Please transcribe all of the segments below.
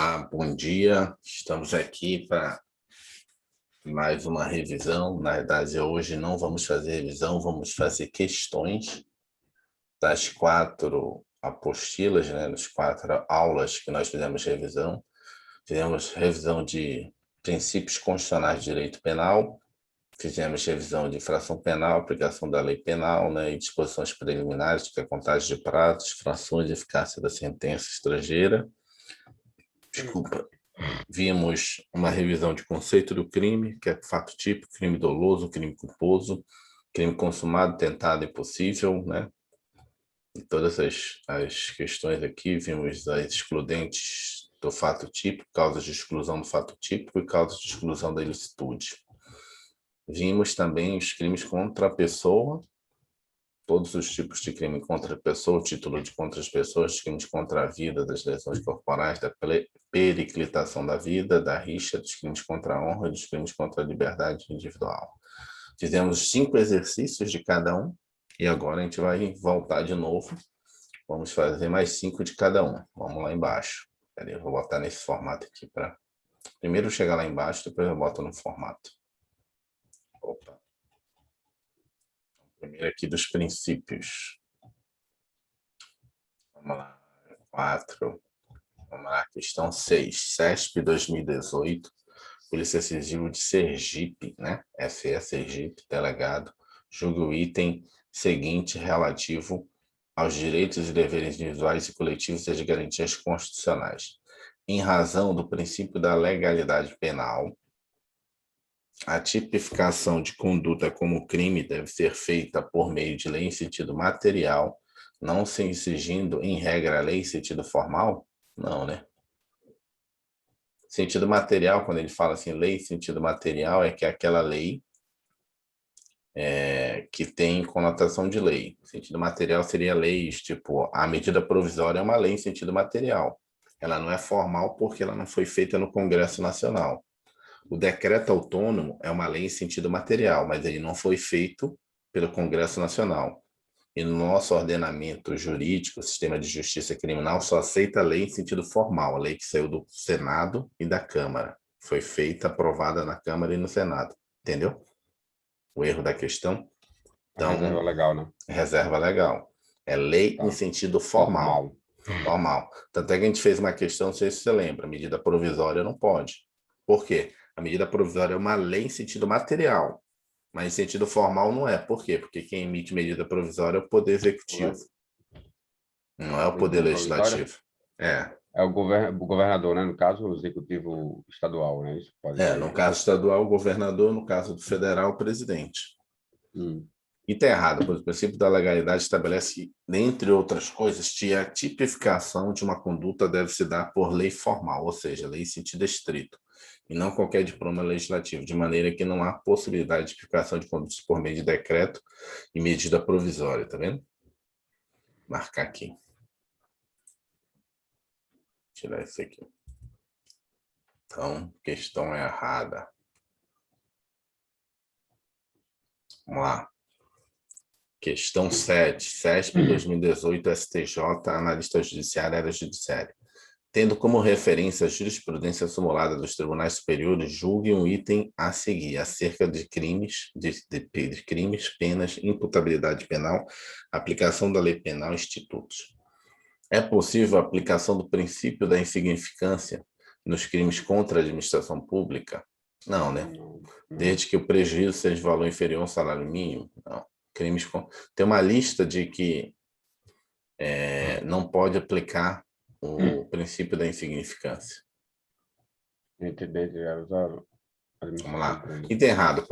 Olá, bom dia. Estamos aqui para mais uma revisão. Na verdade, hoje não vamos fazer revisão, vamos fazer questões das 4 apostilas, né, das 4 aulas que nós fizemos revisão. Fizemos revisão de princípios constitucionais de direito penal, fizemos revisão de infração penal, aplicação da lei penal, né, e disposições preliminares, que é contagem de prazos, frações e eficácia da sentença estrangeira. Desculpa. Vimos uma revisão de conceito do crime, que é fato típico, crime doloso, crime culposo, crime consumado, tentado e possível, né? E todas as questões aqui, vimos as excludentes do fato típico, causas de exclusão do fato típico e causas de exclusão da ilicitude. Vimos também os crimes contra a pessoa, todos os tipos de crime contra a pessoa, o título de contra as pessoas, crimes contra a vida, das lesões corporais, da periclitação da vida, da rixa, dos crimes contra a honra e dos crimes contra a liberdade individual. Fizemos 5 exercícios de cada um e agora a gente vai voltar de novo. Vamos fazer mais 5 de cada um. Vamos lá embaixo. Peraí, eu vou botar nesse formato aqui para... Primeiro chegar lá embaixo, depois eu boto no formato. Opa. Primeiro aqui dos princípios. Vamos lá, 4. Vamos lá, questão 6. CESP 2018, Polícia Civil de Sergipe, né? FE Sergipe, delegado, julga o item seguinte relativo aos direitos e deveres individuais e coletivos e às garantias constitucionais. Em razão do princípio da legalidade penal, a tipificação de conduta como crime deve ser feita por meio de lei em sentido material, não se exigindo, em regra, a lei em sentido formal? Não, né? Sentido material, quando ele fala assim, lei em sentido material, é que é aquela lei que tem conotação de lei. Sentido material seria leis, tipo, a medida provisória é uma lei em sentido material. Ela não é formal porque ela não foi feita no Congresso Nacional. O decreto autônomo é uma lei em sentido material, mas ele não foi feito pelo Congresso Nacional. E no nosso ordenamento jurídico, o sistema de justiça criminal só aceita a lei em sentido formal, a lei que saiu do Senado e da Câmara. Foi feita, aprovada na Câmara e no Senado. Entendeu? O erro da questão. A reserva legal, né? Reserva legal. É lei Tá. em sentido formal. Formal. Tanto é que a gente fez uma questão, não sei se você lembra, medida provisória não pode. Por quê? A medida provisória é uma lei em sentido material, mas em sentido formal não é. Por quê? Porque quem emite medida provisória é o Poder Executivo, não é o Poder Medida provisória Legislativo. É. é o governador, né? No caso, o executivo estadual, né? Isso pode No ter. caso estadual, o governador, no caso do federal, o presidente. Hum. E está errado, pois o princípio da legalidade estabelece, entre outras coisas, que a tipificação de uma conduta deve se dar por lei formal, ou seja, lei em sentido estrito, e não qualquer diploma legislativo, de maneira que não há possibilidade de tipificação de condutas por meio de decreto e medida provisória, tá vendo? Marcar aqui. Tirar isso aqui. Então, questão errada. Vamos lá. Questão 7. CESP 2018, STJ, analista judiciário, área judiciária. Tendo como referência a jurisprudência simulada dos tribunais superiores, julgue um item a seguir, acerca de crimes, de crimes, penas, imputabilidade penal, aplicação da lei penal, institutos. É possível a aplicação do princípio da insignificância nos crimes contra a administração pública? Não, né? Não. Desde que o prejuízo seja de valor inferior ao salário mínimo? Não. Crimes com... Tem uma lista de que não pode aplicar o princípio da insignificância. Entre a Vamos administração lá. pública. Item errado,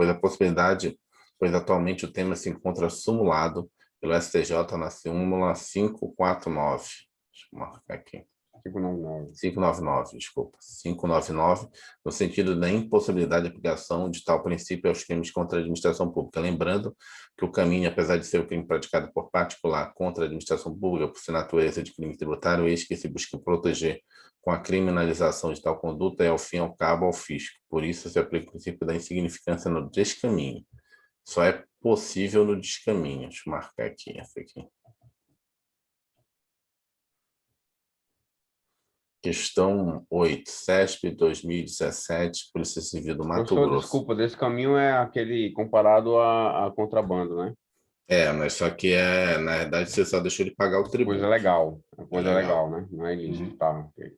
pois atualmente o tema se encontra sumulado pelo STJ na súmula 549. Deixa eu marcar aqui. 599. 599, desculpa. 599, no sentido da impossibilidade de aplicação de tal princípio aos crimes contra a administração pública. Lembrando que o caminho, apesar de ser o crime praticado por particular contra a administração pública, por ser natureza de crime tributário, eis que se busca proteger com a criminalização de tal conduta é, ao fim e ao cabo, ao fisco. Por isso, se aplica o princípio da insignificância no descaminho. Só é possível no descaminho. Deixa eu marcar aqui, essa aqui. Questão 8, CESP 2017, Polícia Civil do Mato Professor, Grosso. desculpa, desse caminho é aquele comparado a contrabando, né? Mas só que na verdade, você só deixou ele pagar o Coisa tributo. legal, é É coisa legal. legal, né? Não é ilícito, Uhum. tá? Ok.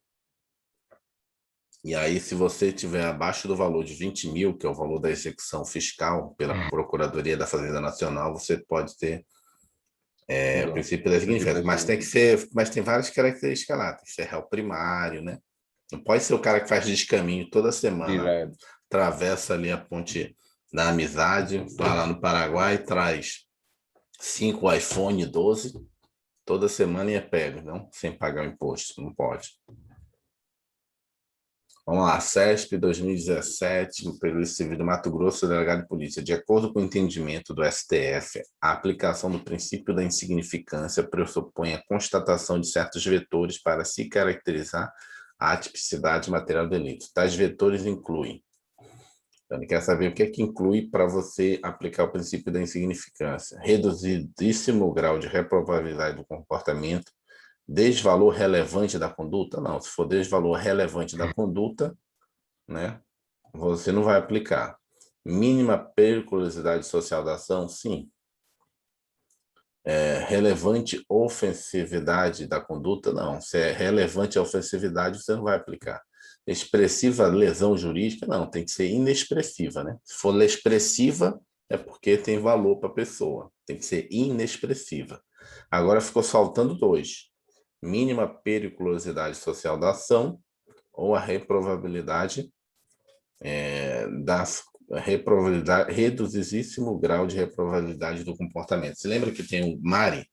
E aí, se você tiver abaixo do valor de 20 mil, que é o valor da execução fiscal pela Procuradoria da Fazenda Nacional, você pode ter o Perdão. princípio da Princípio significância. da Mas tem que significância. ser, mas tem várias características lá. Tem que ser réu primário, né? Não pode ser o cara que faz descaminho toda semana, Direto. atravessa ali a ponte da amizade, vai lá no Paraguai, traz 5 iPhone 12 toda semana e é pego, não? Sem pagar o imposto. Não pode. Vamos lá, CESP 2017, no Polícia Civil do Mato Grosso, delegado de polícia. De acordo com o entendimento do STF, a aplicação do princípio da insignificância pressupõe a constatação de certos vetores para se caracterizar a atipicidade material do delito. Tais vetores incluem. Então, ele quer saber o que é que inclui para você aplicar o princípio da insignificância. Reduzidíssimo grau de reprovabilidade do comportamento, desvalor relevante da conduta? Não, se for desvalor relevante da conduta, né, você não vai aplicar. Mínima periculosidade social da ação? Sim. Relevante ofensividade da conduta? Não. Se é relevante a ofensividade, você não vai aplicar. Expressiva lesão jurídica? Não, tem que ser inexpressiva, né? Se for expressiva, é porque tem valor para a pessoa. Tem que ser inexpressiva. Agora ficou faltando dois. Mínima periculosidade social da ação ou a reprovabilidade das reprovabilidade, reduzidíssimo grau de reprovabilidade do comportamento. Você lembra que tem o MARI?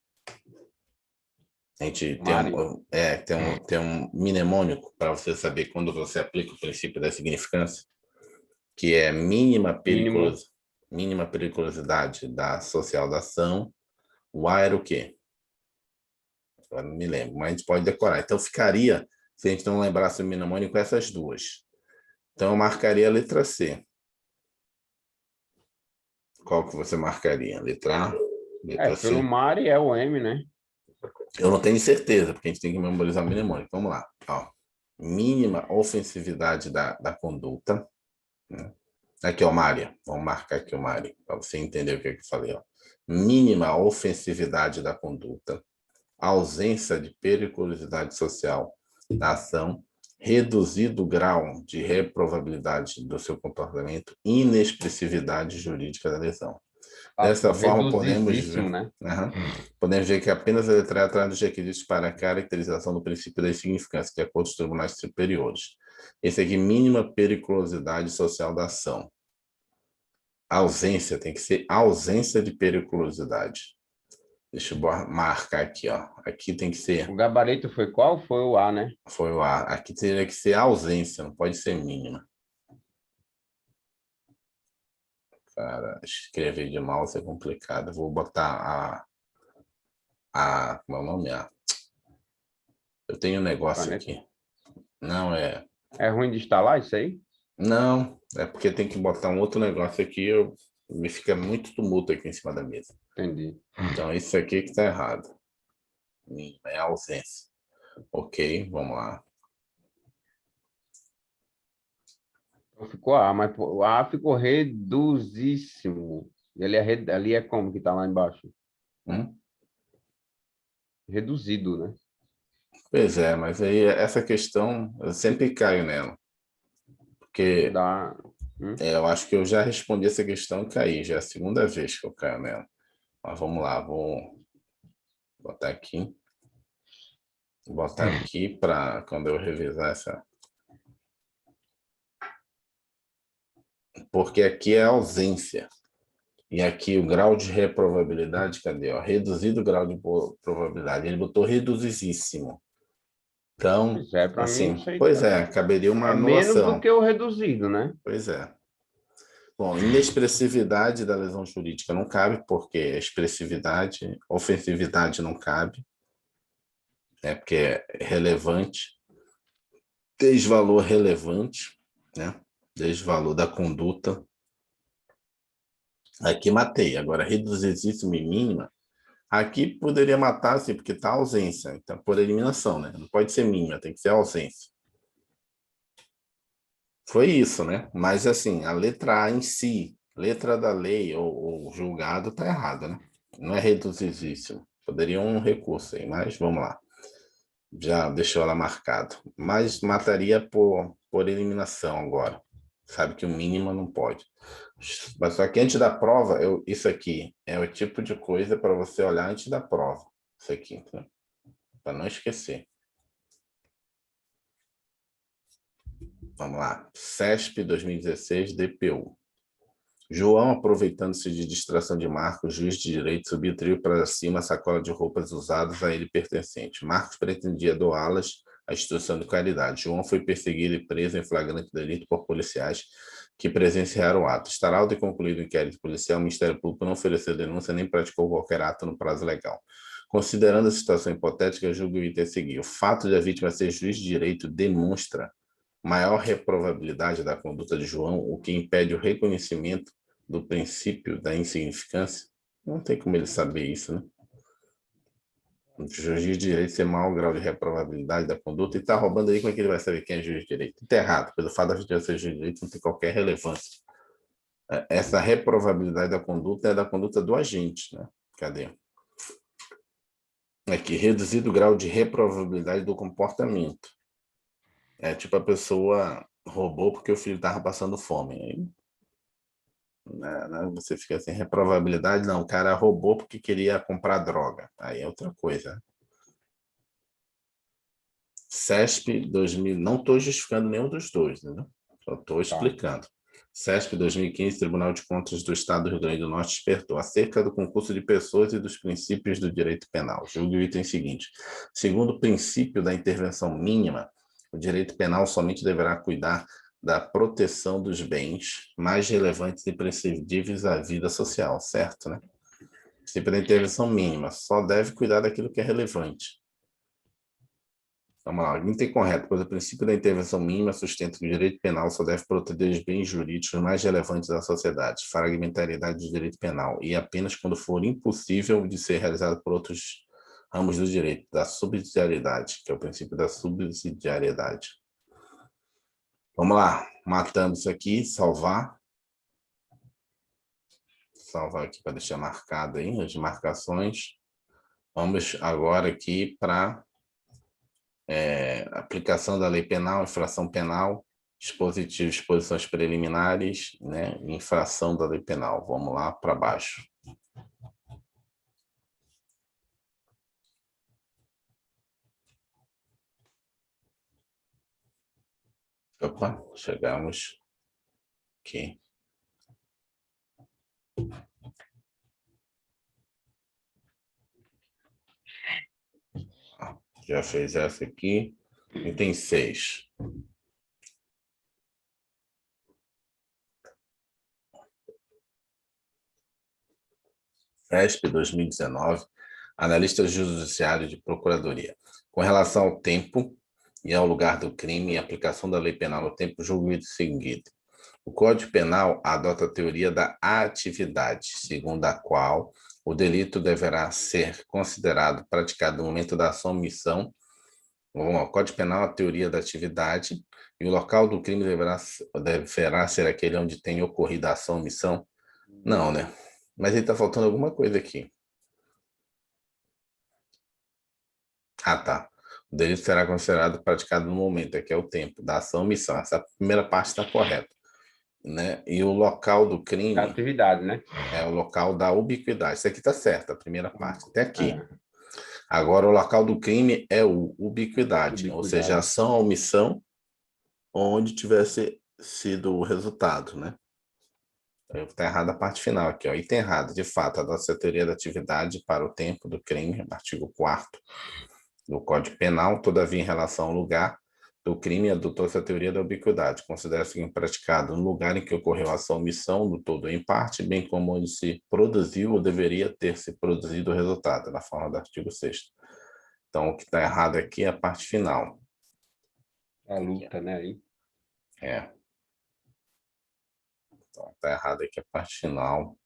A gente Mari, tem um mnemônico para você saber quando você aplica o princípio da significância, que é mínimo. mínima periculosidade da social da ação. O A era o quê? Agora não me lembro, mas a gente pode decorar. Então ficaria, se a gente não lembrasse o mnemônico, essas duas. Então eu marcaria a letra C. Qual que você marcaria? Letra A? Letra Pelo C? Mari é o M, né? Eu não tenho certeza, porque a gente tem que memorizar o mnemônico. Vamos lá. Ó. Mínima ofensividade da conduta. Né? Aqui, ó, Mária. Vamos marcar aqui o Mária, para você entender o que eu falei. Ó. Mínima ofensividade da conduta. Ausência de periculosidade social da ação. Reduzido grau de reprovabilidade do seu comportamento. Inexpressividade jurídica da lesão. Ah, Dessa ficou forma, reduzidíssimo, né? podemos ver que apenas a letra A traz os requisitos para a caracterização do princípio da insignificância, de acordo com os tribunais superiores. Esse aqui, mínima periculosidade social da ação. A ausência tem que ser ausência de periculosidade. Deixa eu marcar aqui, ó. Aqui tem que ser, O gabarito foi qual? Foi o A, né? foi o A. Aqui teria que ser ausência, não pode ser mínima. Cara, escrever de mouse é complicado. Vou botar como é o nome? Eu tenho um negócio Caneta. aqui. Não, É ruim de instalar isso aí? Não, é porque tem que botar um outro negócio aqui, me fica muito tumulto aqui em cima da mesa. Entendi. Então, isso aqui que está errado. É ausência. Ok, vamos lá. Então ficou A, mas pô, o A ficou reduzíssimo. Ali é como que tá lá embaixo? Hum? Reduzido, né? Pois é, mas aí essa questão, eu sempre caio nela. Porque Dá. eu acho que eu já respondi essa questão e caí. Já é a segunda vez que eu caio nela. Mas vamos lá, vou botar aqui. Vou botar aqui para quando eu revisar essa. Porque aqui é ausência. E aqui o grau de reprovabilidade, cadê? Ó? Reduzido grau de probabilidade. Ele botou reduzidíssimo. Então, Pois é, para mim assim, isso aí pois tá. é, caberia uma É menos do anulação. que o reduzido, né? Pois é. Bom, inexpressividade da lesão jurídica não cabe, porque expressividade, ofensividade não cabe, né? Porque é relevante. Desvalor relevante, né? Desvalor da conduta. Aqui matei. Agora, reduzidíssimo e mínima. Aqui poderia matar, assim, porque está ausência, então, por eliminação, né? Não pode ser mínima, tem que ser ausência. Foi isso, né? Mas, assim, a letra A em si, letra da lei ou julgado, está errado, né? Não é reduzidíssimo. Poderia um recurso aí, mas vamos lá. Já deixou ela marcado. Mas mataria por eliminação agora. Sabe que o mínimo não pode. Mas só que antes da prova, isso aqui é o tipo de coisa para você olhar antes da prova. Isso aqui, né? Para não esquecer. Vamos lá. CESP 2016, DPU. João, aproveitando-se de distração de Marcos, juiz de direito, subiu o trio para cima a sacola de roupas usadas a ele pertencente. Marcos pretendia doá-las à instituição de caridade. João foi perseguido e preso em flagrante delito por policiais que presenciaram o ato. Estará e concluído o inquérito policial, o Ministério Público não ofereceu denúncia nem praticou qualquer ato no prazo legal. Considerando a situação hipotética, julgo o item a seguir. O fato de a vítima ser juiz de direito demonstra maior reprovabilidade da conduta de João, o que impede o reconhecimento do princípio da insignificância. Não tem como ele saber isso, né? O juiz de direito tem maior grau de reprovabilidade da conduta e está roubando aí, como é que ele vai saber quem é juiz de direito? Está errado, pelo fato da vítima ser juiz de direito não tem qualquer relevância. Essa reprovabilidade da conduta é da conduta do agente, né? Cadê? Aqui, reduzido o grau de reprovabilidade do comportamento. É tipo a pessoa roubou porque o filho estava passando fome. Aí, né, você fica assim, reprovabilidade, não, o cara roubou porque queria comprar droga. Aí é outra coisa. CESP 2000, não estou justificando nenhum dos dois, né? Só estou Tá. explicando. CESP 2015, Tribunal de Contas do Estado do Rio Grande do Norte despertou acerca do concurso de pessoas e dos princípios do direito penal. Julgue o item seguinte. Segundo o princípio da intervenção mínima, o direito penal somente deverá cuidar da proteção dos bens mais relevantes e prescindíveis à vida social, certo, né? O princípio da intervenção mínima só deve cuidar daquilo que é relevante. Vamos lá, não tem correto, pois o princípio da intervenção mínima sustenta que o direito penal só deve proteger os bens jurídicos mais relevantes da sociedade, fragmentariedade do direito penal, e apenas quando for impossível de ser realizado por outros ramos do direito, da subsidiariedade, que é o princípio da subsidiariedade. Vamos lá, matando isso aqui, salvar. Salvar aqui para deixar marcado aí as marcações. Vamos agora aqui para aplicação da lei penal, infração penal, dispositivo, exposições preliminares, né, infração da lei penal. Vamos lá para baixo. Opa, chegamos aqui. Já fez essa aqui. Item 6. FESP 2019, analista judiciário de procuradoria. Com relação ao tempo e ao lugar do crime e aplicação da lei penal no tempo, julgo seguinte. O Código Penal adota a teoria da atividade, segundo a qual o delito deverá ser considerado praticado no momento da ação ou omissão. O Código Penal, a teoria da atividade, e o local do crime deverá ser aquele onde tem ocorrido a ação ou omissão. Não, né? Mas aí está faltando alguma coisa aqui. Ah, tá. O delito será considerado praticado no momento, aqui é o tempo da ação ou omissão. Essa primeira parte está correta, né? E o local do É crime atividade, né? é o local da ubiquidade. Isso aqui está certo, a primeira parte, até aqui. É, Agora, o local do crime é o ubiquidade, ou seja, ubiquidade. ação ou omissão onde tivesse sido o resultado, né? Está errada a parte final aqui, ó. Item errado, de fato, adota a teoria da atividade para o tempo do crime, artigo 4º do Código Penal, todavia, em relação ao lugar do crime, adotou-se a teoria da ubiquidade. Considera-se praticado no lugar em que ocorreu a ação ou omissão, do todo ou em parte, bem como onde se produziu ou deveria ter se produzido o resultado, na forma do artigo 6º. Então, o que está errado aqui é a parte final. A luta, né? Aí. É. Então, está errado aqui a parte final.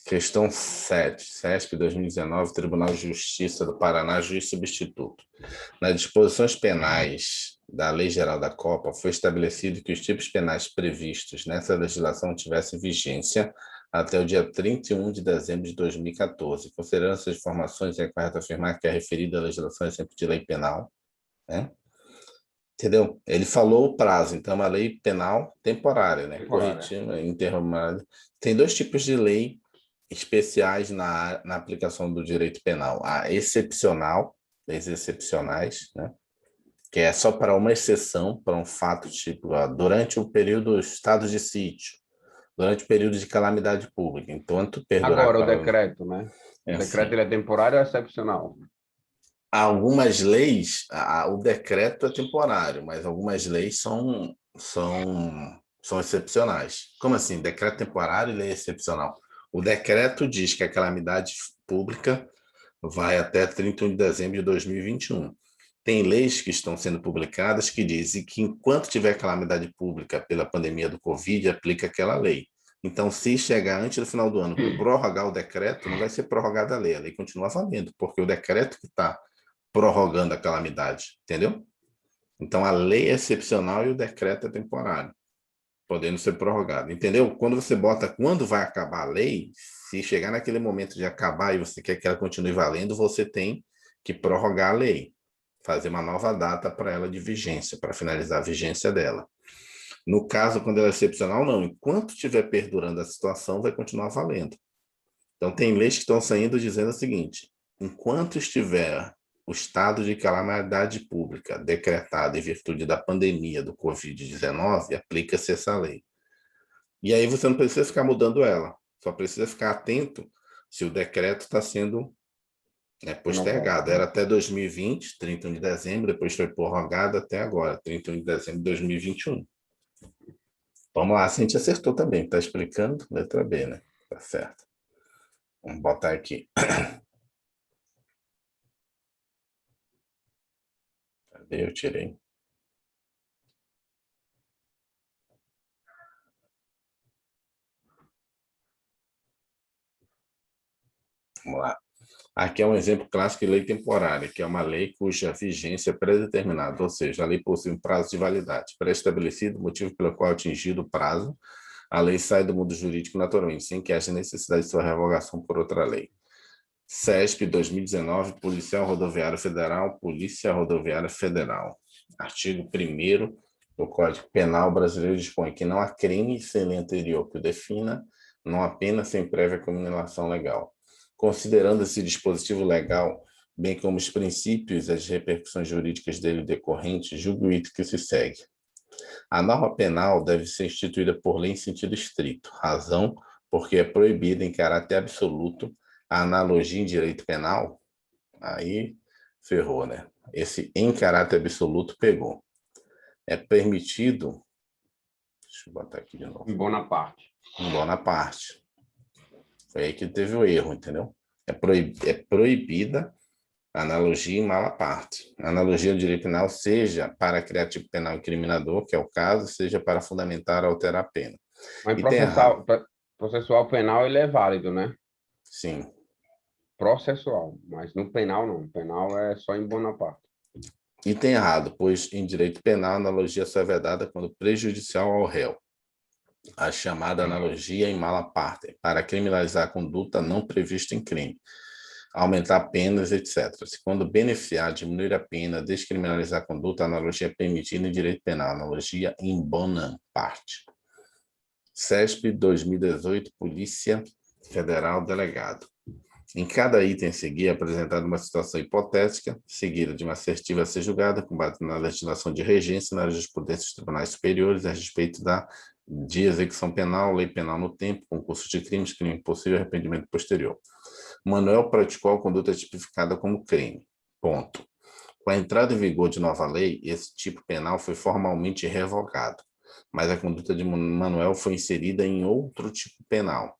Questão 7, CESP 2019, Tribunal de Justiça do Paraná, juiz substituto. Nas disposições penais da Lei Geral da Copa, foi estabelecido que os tipos penais previstos nessa legislação tivessem vigência até o dia 31 de dezembro de 2014. Considerando essas informações, é correto afirmar que a referida legislação é sempre de lei penal, né? Entendeu? Ele falou o prazo, então é uma lei penal temporária, né? Temporária. Corretiva, interromada. Tem dois tipos de lei especiais na aplicação do direito penal. A excepcional, leis excepcionais, né? Que é só para uma exceção, para um fato tipo, ó, durante o período do estado de sítio, durante o período de calamidade pública, enquanto perdurar Agora, o aquela... decreto, né? É O decreto assim, ele é temporário ou é excepcional? algumas leis, o decreto é temporário, mas algumas leis são excepcionais. Como assim? Decreto temporário e lei excepcional. O decreto diz que a calamidade pública vai até 31 de dezembro de 2021. Tem leis que estão sendo publicadas que dizem que enquanto tiver calamidade pública pela pandemia do Covid, aplica aquela lei. Então, se chegar antes do final do ano, prorrogar o decreto, não vai ser prorrogada a lei continua valendo, porque o decreto que está prorrogando a calamidade, entendeu? Então, a lei é excepcional e o decreto é temporário, podendo ser prorrogado, entendeu? Quando você bota quando vai acabar a lei, se chegar naquele momento de acabar e você quer que ela continue valendo, você tem que prorrogar a lei, fazer uma nova data para ela de vigência, para finalizar a vigência dela. No caso, quando ela é excepcional, não. Enquanto estiver perdurando a situação, vai continuar valendo. Então, tem leis que estão saindo dizendo o seguinte: enquanto estiver o estado de calamidade pública decretado em virtude da pandemia do Covid-19, aplica-se essa lei. E aí você não precisa ficar mudando ela, só precisa ficar atento se o decreto está sendo, né, Renovado, postergado. né? Era até 2020, 31 de dezembro, depois foi prorrogado até agora, 31 de dezembro de 2021. Vamos lá, a gente acertou também, está explicando? Letra B, né? Tá certo. Vamos botar aqui. Cadê? Eu tirei. Vamos lá. Aqui é um exemplo clássico de lei temporária, que é uma lei cuja vigência é pré-determinada, ou seja, a lei possui um prazo de validade pré-estabelecido, motivo pelo qual atingido o prazo, a lei sai do mundo jurídico naturalmente, sem que haja necessidade de sua revogação por outra lei. CESP 2019, Policial Rodoviário Federal, Polícia Rodoviária Federal. Artigo 1º do Código Penal brasileiro dispõe que não há crime sem lei anterior que o defina, não há pena sem prévia cominação legal. Considerando esse dispositivo legal, bem como os princípios e as repercussões jurídicas dele decorrentes, julgo o item que se segue. A norma penal deve ser instituída por lei em sentido estrito, razão porque é proibida em caráter absoluto a analogia em direito penal, aí ferrou, né? Esse em caráter absoluto pegou. É permitido, deixa eu botar aqui de novo, Em Bonaparte. em Bonaparte. Foi aí que teve o erro, entendeu? É proibida a analogia em mala parte. A analogia do direito penal seja para criar tipo penal incriminador, que é o caso, seja para fundamentar ou alterar a pena. Mas E tem errado. processual penal ele é válido, né? Sim. Processual, mas no penal não. Penal é só em Bonaparte. E tem errado, pois em direito penal a analogia só é vedada quando prejudicial ao réu. A chamada analogia em mala parte, para criminalizar a conduta não prevista em crime, aumentar penas, etc. Se quando beneficiar, diminuir a pena, descriminalizar a conduta, a analogia é permitida em direito penal, analogia em bona parte. CESP 2018, Polícia Federal Delegado. Em cada item a seguir é apresentada uma situação hipotética, seguida de uma assertiva a ser julgada, com base na legislação de regência e na jurisprudência dos tribunais superiores a respeito de execução penal, lei penal no tempo, concurso de crimes, crime possível e arrependimento posterior. Manuel praticou a conduta tipificada como crime. Ponto. Com a entrada em vigor de nova lei, esse tipo penal foi formalmente revogado, mas a conduta de Manuel foi inserida em outro tipo penal.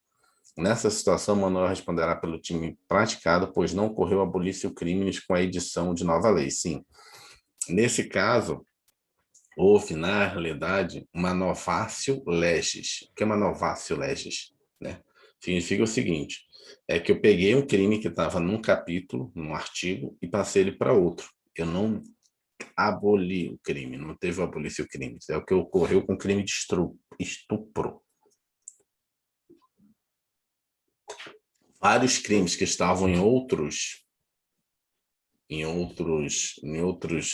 Nessa situação, Manuel responderá pelo time praticado, pois não ocorreu abolício crimes com a edição de nova lei. Sim, nesse caso, houve, na realidade, uma novatio legis. O que é uma novatio legis? Né? Significa o seguinte, é que eu peguei um crime que estava num capítulo, num artigo, e passei ele para outro. Eu não aboli o crime, não teve abolício crime. É o que ocorreu com o crime de estupro. Vários crimes que estavam em outros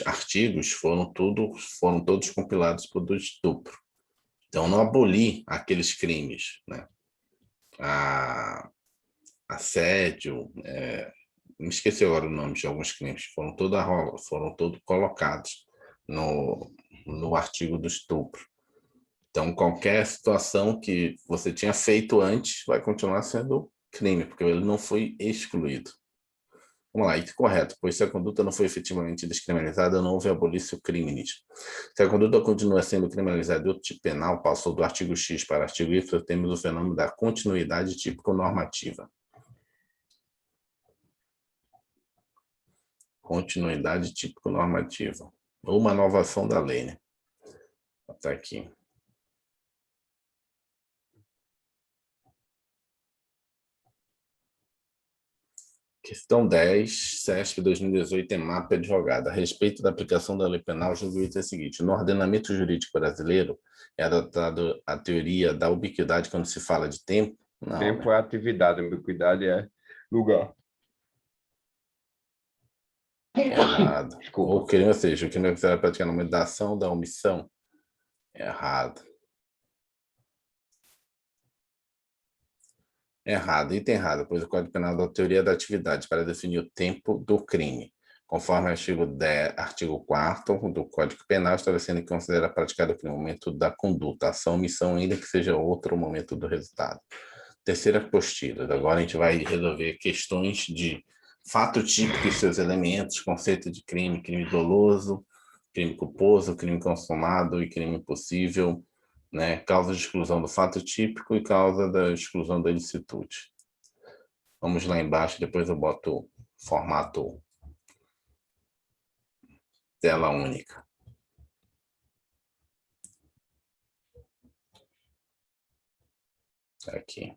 artigos foram todos compilados por do estupro. Então, não aboli aqueles crimes, né? Assédio, me esqueci agora o nome de alguns crimes, foram todos colocados no artigo do estupro. Então, qualquer situação que você tinha feito antes vai continuar sendo crime, porque ele não foi excluído. Vamos lá, item correto. Pois se a conduta não foi efetivamente descriminalizada, não houve abolício criminis. Se a conduta continua sendo criminalizada de outro tipo penal, passou do artigo X para o artigo Y, temos o fenômeno da continuidade típico-normativa. Continuidade típico-normativa. Ou uma inovação da lei, né? Está aqui. Questão 10, CESP 2018, EMAP advogada. A respeito da aplicação da lei penal, julgo o item seguinte. No ordenamento jurídico brasileiro, é adotada a teoria da ubiquidade quando se fala de tempo? Não, Tempo né? é atividade, ubiquidade é lugar. Errado. Desculpa. Ou seja, o crime será praticado no momento da ação ou da omissão? Errado. Errado, item errado, pois o Código Penal dá a teoria da atividade para definir o tempo do crime, conforme o artigo 4º do Código Penal, estabelecendo que considera praticado o crime no momento da conduta, ação, omissão, ainda que seja outro momento do resultado. Terceira apostila. Agora a gente vai resolver questões de fato típico e seus elementos, conceito de crime, crime doloso, crime culposo, crime consumado e crime possível, né? Causa de exclusão do fato típico e causa da exclusão da ilicitude. Vamos lá embaixo, depois eu boto formato tela única. Aqui.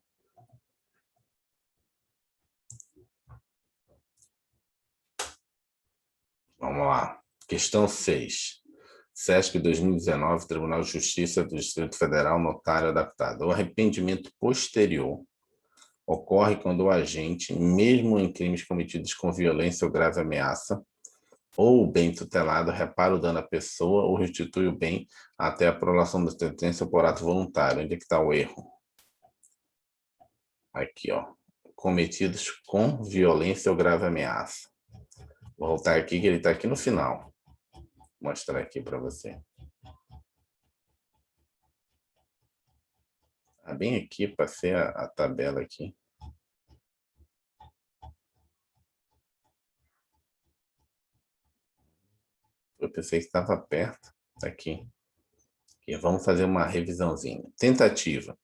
Vamos lá. Questão 6. CESP 2019, Tribunal de Justiça do Distrito Federal, notário adaptado. O arrependimento posterior ocorre quando o agente, mesmo em crimes cometidos com violência ou grave ameaça, ou o bem tutelado, repara o dano à pessoa ou restitui o bem até a prolação da sentença por ato voluntário. Onde é que está o erro? Aqui, ó. Cometidos com violência ou grave ameaça. Vou voltar aqui, que ele está aqui no final. Vou mostrar aqui para você. Tá bem aqui, passei a tabela aqui. Eu pensei que estava perto. Aqui. E vamos fazer uma revisãozinha. Tentativa.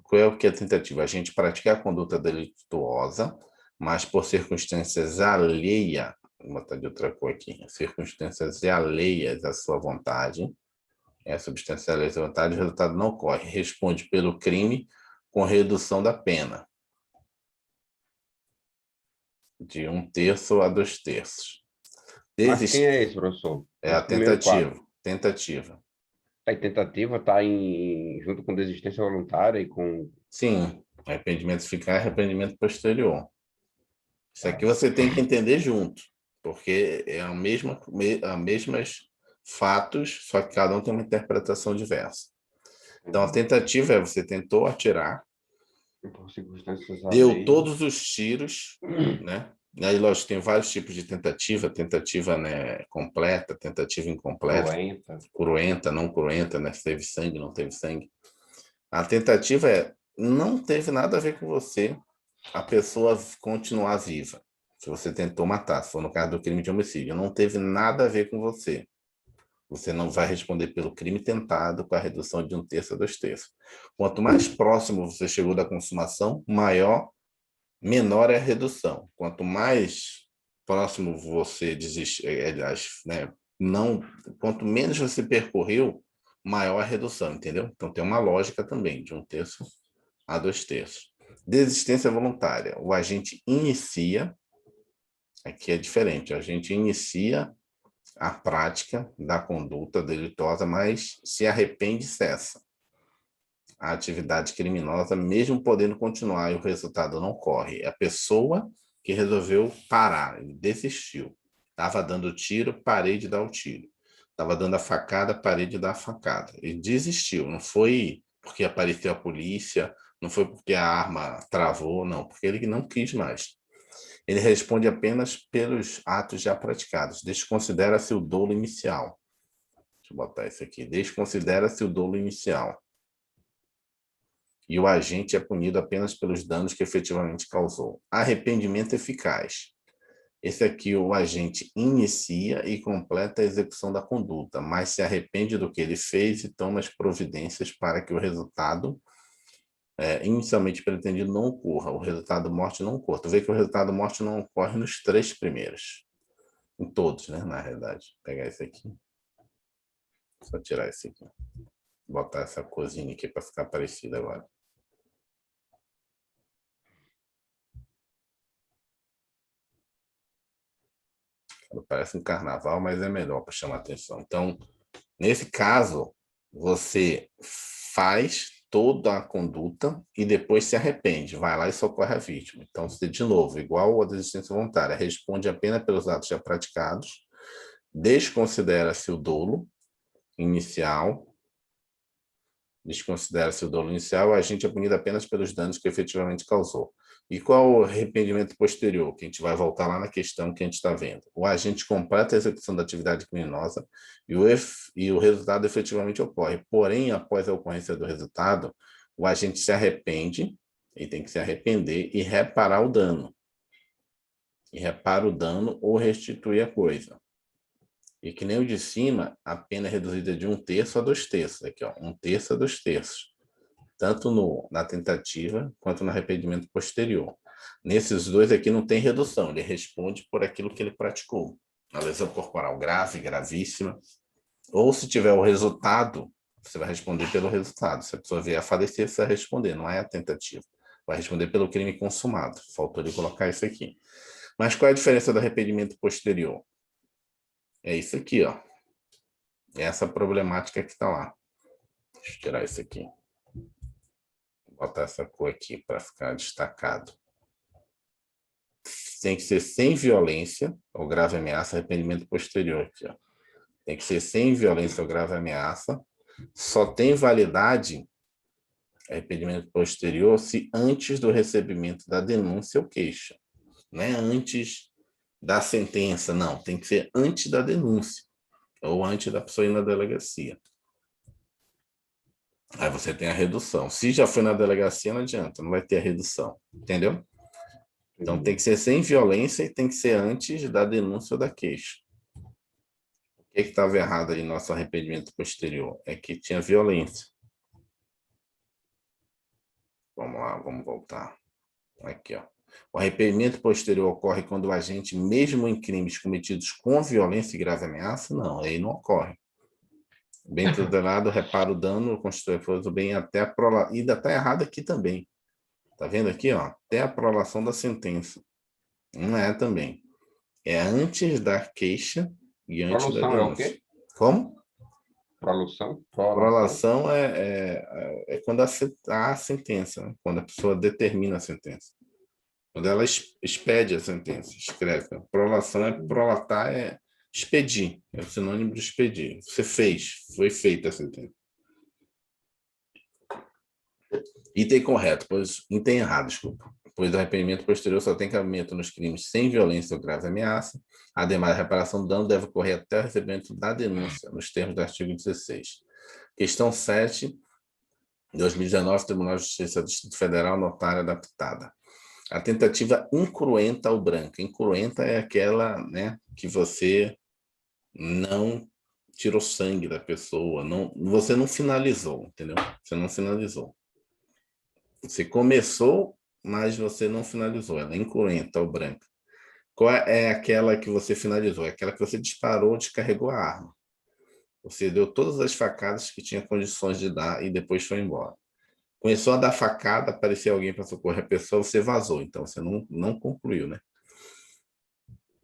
Qual é o que é tentativa? A gente praticar a conduta delituosa, mas por circunstâncias alheias, vou botar de outra cor aqui, circunstâncias alheias à sua vontade, substância alheia à sua vontade, o resultado não ocorre. Responde pelo crime com redução da pena de 1/3 a 2/3. Mas quem é esse, professor? É a Esse primeiro quadro. tentativa. Tá em tentativa, está junto com desistência voluntária e com... Sim, arrependimento eficaz, arrependimento posterior. Isso aqui você tem que entender junto, porque é a mesmas fatos, só que cada um tem uma interpretação diversa. Então, a tentativa é você tentou atirar, por circunstâncias deu alheias. todos os tiros, né? E aí, lógico, tem vários tipos de tentativa, né, completa, tentativa incompleta, cruenta, não cruenta, né? Se teve sangue, não teve sangue. A tentativa não teve nada a ver com você, a pessoa continuar viva. Se você tentou matar, se for no caso do crime de homicídio, não teve nada a ver com você. Você não vai responder pelo crime tentado com a redução de 1/3 a 2/3. Quanto mais próximo você chegou da consumação, menor é a redução. Quanto mais próximo você desiste, aliás, né, quanto menos você percorreu, maior a redução, entendeu? Então tem uma lógica também, de 1/3 a 2/3. Desistência voluntária. O agente inicia, aqui é diferente, o agente inicia a prática da conduta delituosa, mas se arrepende e cessa a atividade criminosa, mesmo podendo continuar, e o resultado não ocorre. É a pessoa que resolveu parar, ele desistiu. Estava dando tiro, parei de dar o tiro. Estava dando a facada, parei de dar a facada. Ele desistiu, não foi porque apareceu a polícia, não foi porque a arma travou, não, porque ele não quis mais. Ele responde apenas pelos atos já praticados. Desconsidera-se o dolo inicial. Deixa eu botar isso aqui. Desconsidera-se o dolo inicial. E o agente é punido apenas pelos danos que efetivamente causou. Arrependimento eficaz. Esse aqui o agente inicia e completa a execução da conduta, mas se arrepende do que ele fez e toma as providências para que o resultado inicialmente pretendido não ocorra. O resultado morte não ocorre. Tu vê que o resultado morte não ocorre nos 3 primeiros. Em todos, né? Na realidade. Vou pegar esse aqui. Só tirar esse aqui. Botar essa corzinha aqui para ficar parecida agora. Parece um carnaval, mas é melhor para chamar atenção. Então, nesse caso, você faz toda a conduta e depois se arrepende, vai lá e socorre a vítima. Então, você, de novo, igual a desistência voluntária, responde apenas pelos atos já praticados, desconsidera-se o dolo inicial, o agente é punido apenas pelos danos que efetivamente causou. E qual o arrependimento posterior? Que a gente vai voltar lá na questão que a gente está vendo. O agente completa a execução da atividade criminosa e o resultado efetivamente ocorre. Porém, após a ocorrência do resultado, o agente se arrepende, ele tem que se arrepender e reparar o dano. E repara o dano ou restituir a coisa. E que nem o de cima, a pena é reduzida de 1/3 a 2/3. Aqui, ó, 1/3 a 2/3. Tanto na tentativa quanto no arrependimento posterior. Nesses dois aqui não tem redução, ele responde por aquilo que ele praticou. A lesão corporal grave, gravíssima. Ou se tiver o resultado, você vai responder pelo resultado. Se a pessoa vier a falecer, você vai responder, não é a tentativa. Vai responder pelo crime consumado. Faltou ele colocar isso aqui. Mas qual é a diferença do arrependimento posterior? É isso aqui, ó. É essa problemática que está lá. Deixa eu tirar isso aqui. Vou botar essa cor aqui para ficar destacado. Tem que ser sem violência ou grave ameaça, arrependimento posterior aqui, ó. Tem que ser sem violência ou grave ameaça. Só tem validade arrependimento posterior se antes do recebimento da denúncia ou queixa. Não é antes da sentença, não. Tem que ser antes da denúncia ou antes da pessoa ir na delegacia. Aí você tem a redução. Se já foi na delegacia, não adianta, não vai ter a redução. Entendeu? Então tem que ser sem violência e tem que ser antes da denúncia ou da queixa. O que estava errado aí no nosso arrependimento posterior? É que tinha violência. Vamos lá, vamos voltar. Aqui, ó. O arrependimento posterior ocorre quando o agente, mesmo em crimes cometidos com violência e grave ameaça, não, aí não ocorre. Bem tutelado, repara o dano, constitui o bem até a prolação. E ainda está errado aqui também. Tá vendo aqui, ó? Até a prolação da sentença. Não é também. É antes da queixa e antes da Prolução é o denúncia. quê? Como? Prolução? Prolação é quando há a sentença, né? Quando a pessoa determina a sentença. Quando ela expede a sentença, escreve. Prolação prolatar, é expedir, é o sinônimo de expedir. Você fez, foi feita a sentença. Item correto, item errado, desculpa. Pois o arrependimento posterior só tem cabimento nos crimes sem violência ou grave ameaça. Ademais, a reparação do dano deve ocorrer até o recebimento da denúncia, nos termos do artigo 16. Questão 7, 2019, Tribunal de Justiça do Distrito Federal, notária adaptada. A tentativa incruenta ou branca. Incruenta é aquela, né, que você não tirou sangue da pessoa, você não finalizou, entendeu? Você não finalizou. Você começou, mas você não finalizou. Ela é incruenta ou branca. Qual é aquela que você finalizou? É aquela que você disparou, descarregou a arma. Você deu todas as facadas que tinha condições de dar e depois foi embora. Começou a dar facada, apareceu alguém para socorrer a pessoa, você vazou. Então, você não concluiu, né?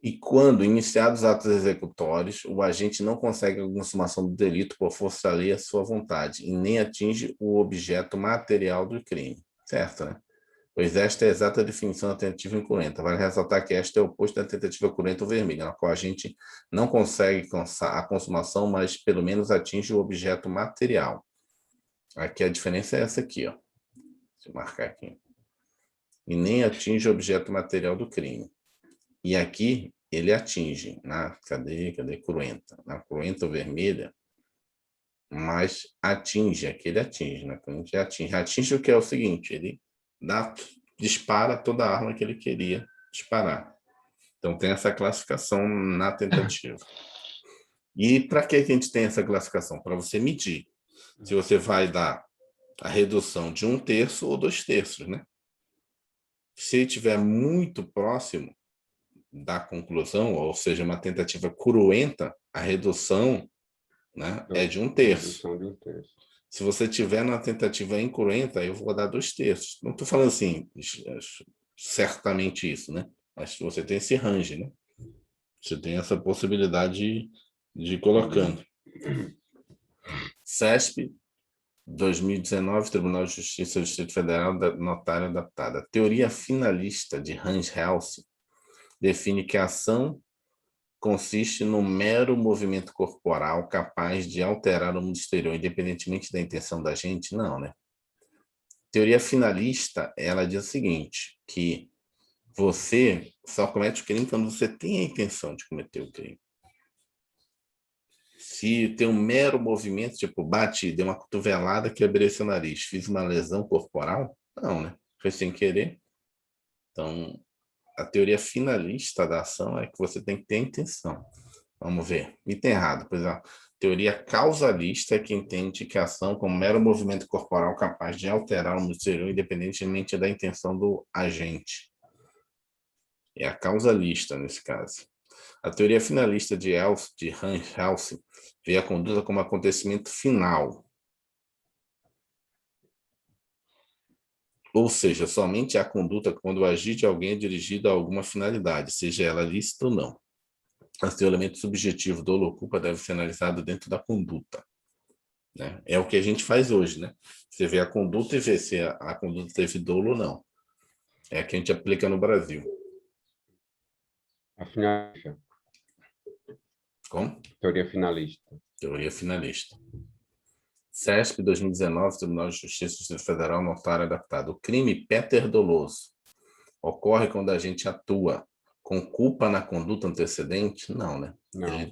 E quando iniciados os atos executórios, o agente não consegue a consumação do delito por força da lei à sua vontade e nem atinge o objeto material do crime. Certo, né? Pois esta é a exata definição da tentativa incorreta. Vale ressaltar que esta é o oposto da tentativa corrente ou vermelha, na qual a gente não consegue a consumação, mas pelo menos atinge o objeto material. Aqui a diferença é essa aqui, ó. Deixa eu marcar aqui. E nem atinge o objeto material do crime. E aqui ele atinge, cadê cruenta? Na cruenta ou vermelha, mas atinge, aqui ele atinge, na cruenta atinge. Atinge o que é o seguinte, ele dispara toda a arma que ele queria disparar. Então tem essa classificação na tentativa. E para que a gente tem essa classificação? Para você medir se você vai dar a redução de 1/3 ou 2/3, né? Se estiver muito próximo da conclusão, ou seja, uma tentativa cruenta, a redução, né, é de 1/3. Se você tiver na tentativa incruenta, eu vou dar 2/3. Não estou falando assim, certamente isso, né? Mas você tem esse range, né? Você tem essa possibilidade de ir colocando. CESP, 2019, Tribunal de Justiça do Distrito Federal, notário adaptada. Teoria finalista de Hans Helse define que a ação consiste no mero movimento corporal capaz de alterar o mundo exterior, independentemente da intenção da gente? Não, né? Teoria finalista, ela diz o seguinte, que você só comete o crime quando você tem a intenção de cometer o crime. Se tem um mero movimento, tipo, bati, dei uma cotovelada, quebrei seu nariz, fiz uma lesão corporal? Não, né? Foi sem querer. Então, a teoria finalista da ação é que você tem que ter intenção. Vamos ver. Item errado, por exemplo. Teoria causalista é que entende que a ação como mero movimento corporal capaz de alterar o mundo exterior independentemente da intenção do agente. É a causalista, nesse caso. A teoria finalista de Hans Helse vê a conduta como acontecimento final. Ou seja, somente a conduta quando o agir de alguém é dirigido a alguma finalidade, seja ela lícita ou não. Assim, o elemento subjetivo dolo ou culpa deve ser analisado dentro da conduta. Né? É o que a gente faz hoje, né? Você vê a conduta e vê se a conduta teve dolo ou não. É a que a gente aplica no Brasil. A finalista. Como? Teoria finalista. Teoria finalista. CESP 2019, Tribunal de Justiça do Distrito Federal, notário adaptado. O crime péter doloso ocorre quando a gente atua com culpa na conduta antecedente? Não, né? Não,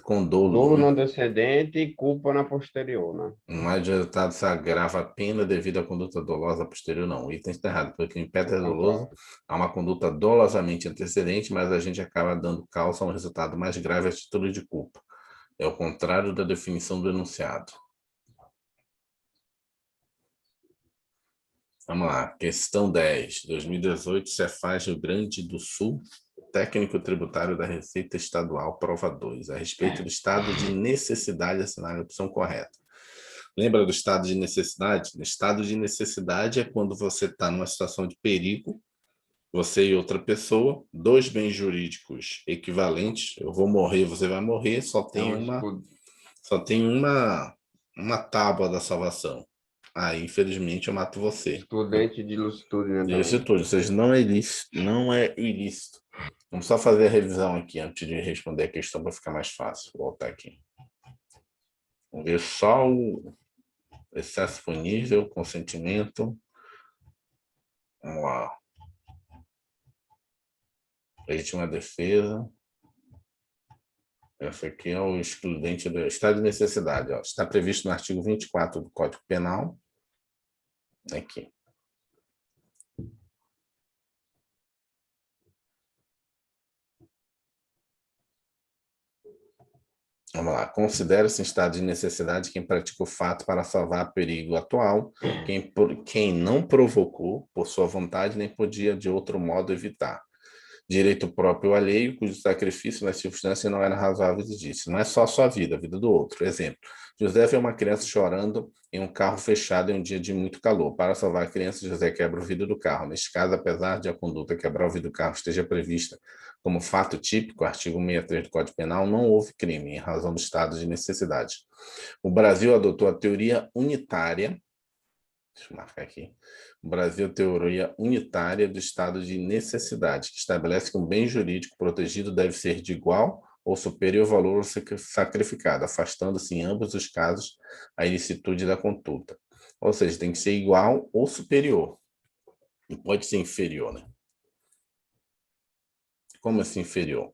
com dolo. Dolo no antecedente e culpa na posterior, né? Não é adiantado se agrava a pena devido à conduta dolosa posterior, não. O item está errado, porque em péter doloso há uma conduta dolosamente antecedente, mas a gente acaba dando causa a um resultado mais grave a título de culpa. É o contrário da definição do enunciado. Vamos lá, questão 10, 2018, Cefaz Rio Grande do Sul, técnico tributário da Receita Estadual, prova 2, a respeito do estado de necessidade, assinar a opção correta. Lembra do estado de necessidade? O estado de necessidade é quando você está numa situação de perigo, você e outra pessoa, dois bens jurídicos equivalentes, eu vou morrer, você vai morrer, só tem uma tábua da salvação. Aí, infelizmente, eu mato você. Estudante de licitude, né? De licitude, ou seja, não é ilícito. Vamos só fazer a revisão aqui antes de responder a questão para ficar mais fácil. Vou voltar aqui. Vamos ver só o excesso punível, consentimento. Vamos lá. Legítima defesa. Essa aqui é o excludente do estado de necessidade. Ó. Está previsto no artigo 24 do Código Penal. Aqui. Vamos lá. Considera-se em estado de necessidade quem pratica o fato para salvar perigo atual, quem não provocou por sua vontade nem podia de outro modo evitar. direito próprio alheio, cujo sacrifício nas circunstâncias não era razoável exigir. Não é só a sua vida, a vida do outro. Exemplo, José vê uma criança chorando em um carro fechado em um dia de muito calor. Para salvar a criança, José quebra o vidro do carro. Neste caso, apesar de a conduta quebrar o vidro do carro esteja prevista como fato típico, artigo 63 do Código Penal, não houve crime, em razão do estado de necessidade. O Brasil adotou a teoria unitária. Deixa eu marcar aqui. O Brasil, teoria unitária do estado de necessidade, que estabelece que um bem jurídico protegido deve ser de igual ou superior valor sacrificado, afastando-se em ambos os casos a ilicitude da conduta. Ou seja, tem que ser igual ou superior. Não pode ser inferior, né? Como assim inferior?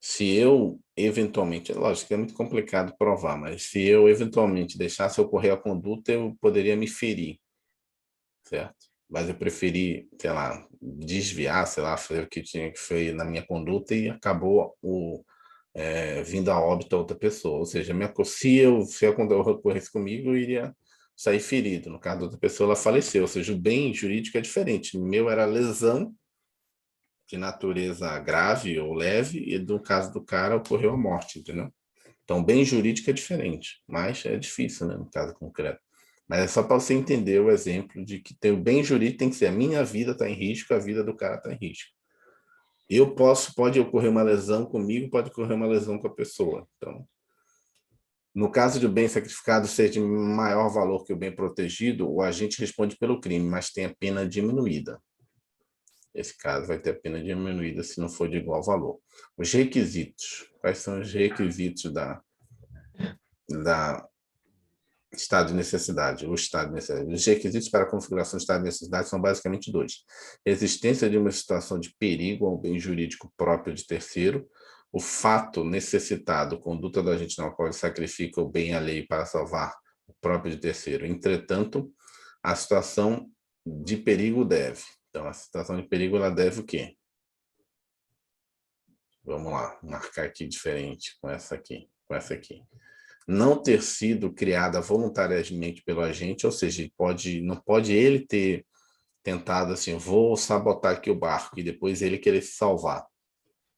Se eu, eventualmente, é lógico que é muito complicado provar, mas se eu, eventualmente, deixasse ocorrer a conduta, eu poderia me ferir, certo? Mas eu preferi, sei lá, desviar, sei lá, fazer o que tinha que fazer na minha conduta e acabou vindo a óbito a outra pessoa. Ou seja, se a conduta ocorresse comigo, eu iria sair ferido. No caso da outra pessoa, ela faleceu. Ou seja, o bem jurídico é diferente. O meu era lesão de natureza grave ou leve, e no caso do cara ocorreu a morte, entendeu? Então, bem jurídico é diferente, mas é difícil, né, no caso concreto. Mas é só para você entender o exemplo de que tem o bem jurídico tem que ser a minha vida está em risco, a vida do cara está em risco. Pode ocorrer uma lesão comigo, pode ocorrer uma lesão com a pessoa. Então, no caso de o bem sacrificado ser de maior valor que o bem protegido, o agente responde pelo crime, mas tem a pena diminuída. Esse caso vai ter a pena diminuída se não for de igual valor. Os requisitos. Quais são os requisitos da estado de necessidade? O estado de necessidade. Os requisitos para a configuração do estado de necessidade são basicamente dois: existência de uma situação de perigo ao bem jurídico próprio de terceiro, o fato necessitado, conduta do agente na qual ele sacrifica o bem alheio para salvar o próprio de terceiro. Entretanto, a situação de perigo deve. Então, a situação de perigo, ela deve o quê? Vamos lá, marcar aqui diferente com essa aqui, com essa aqui. Não ter sido criada voluntariamente pelo agente, ou seja, não pode ele ter tentado assim, vou sabotar aqui o barco e depois ele querer se salvar,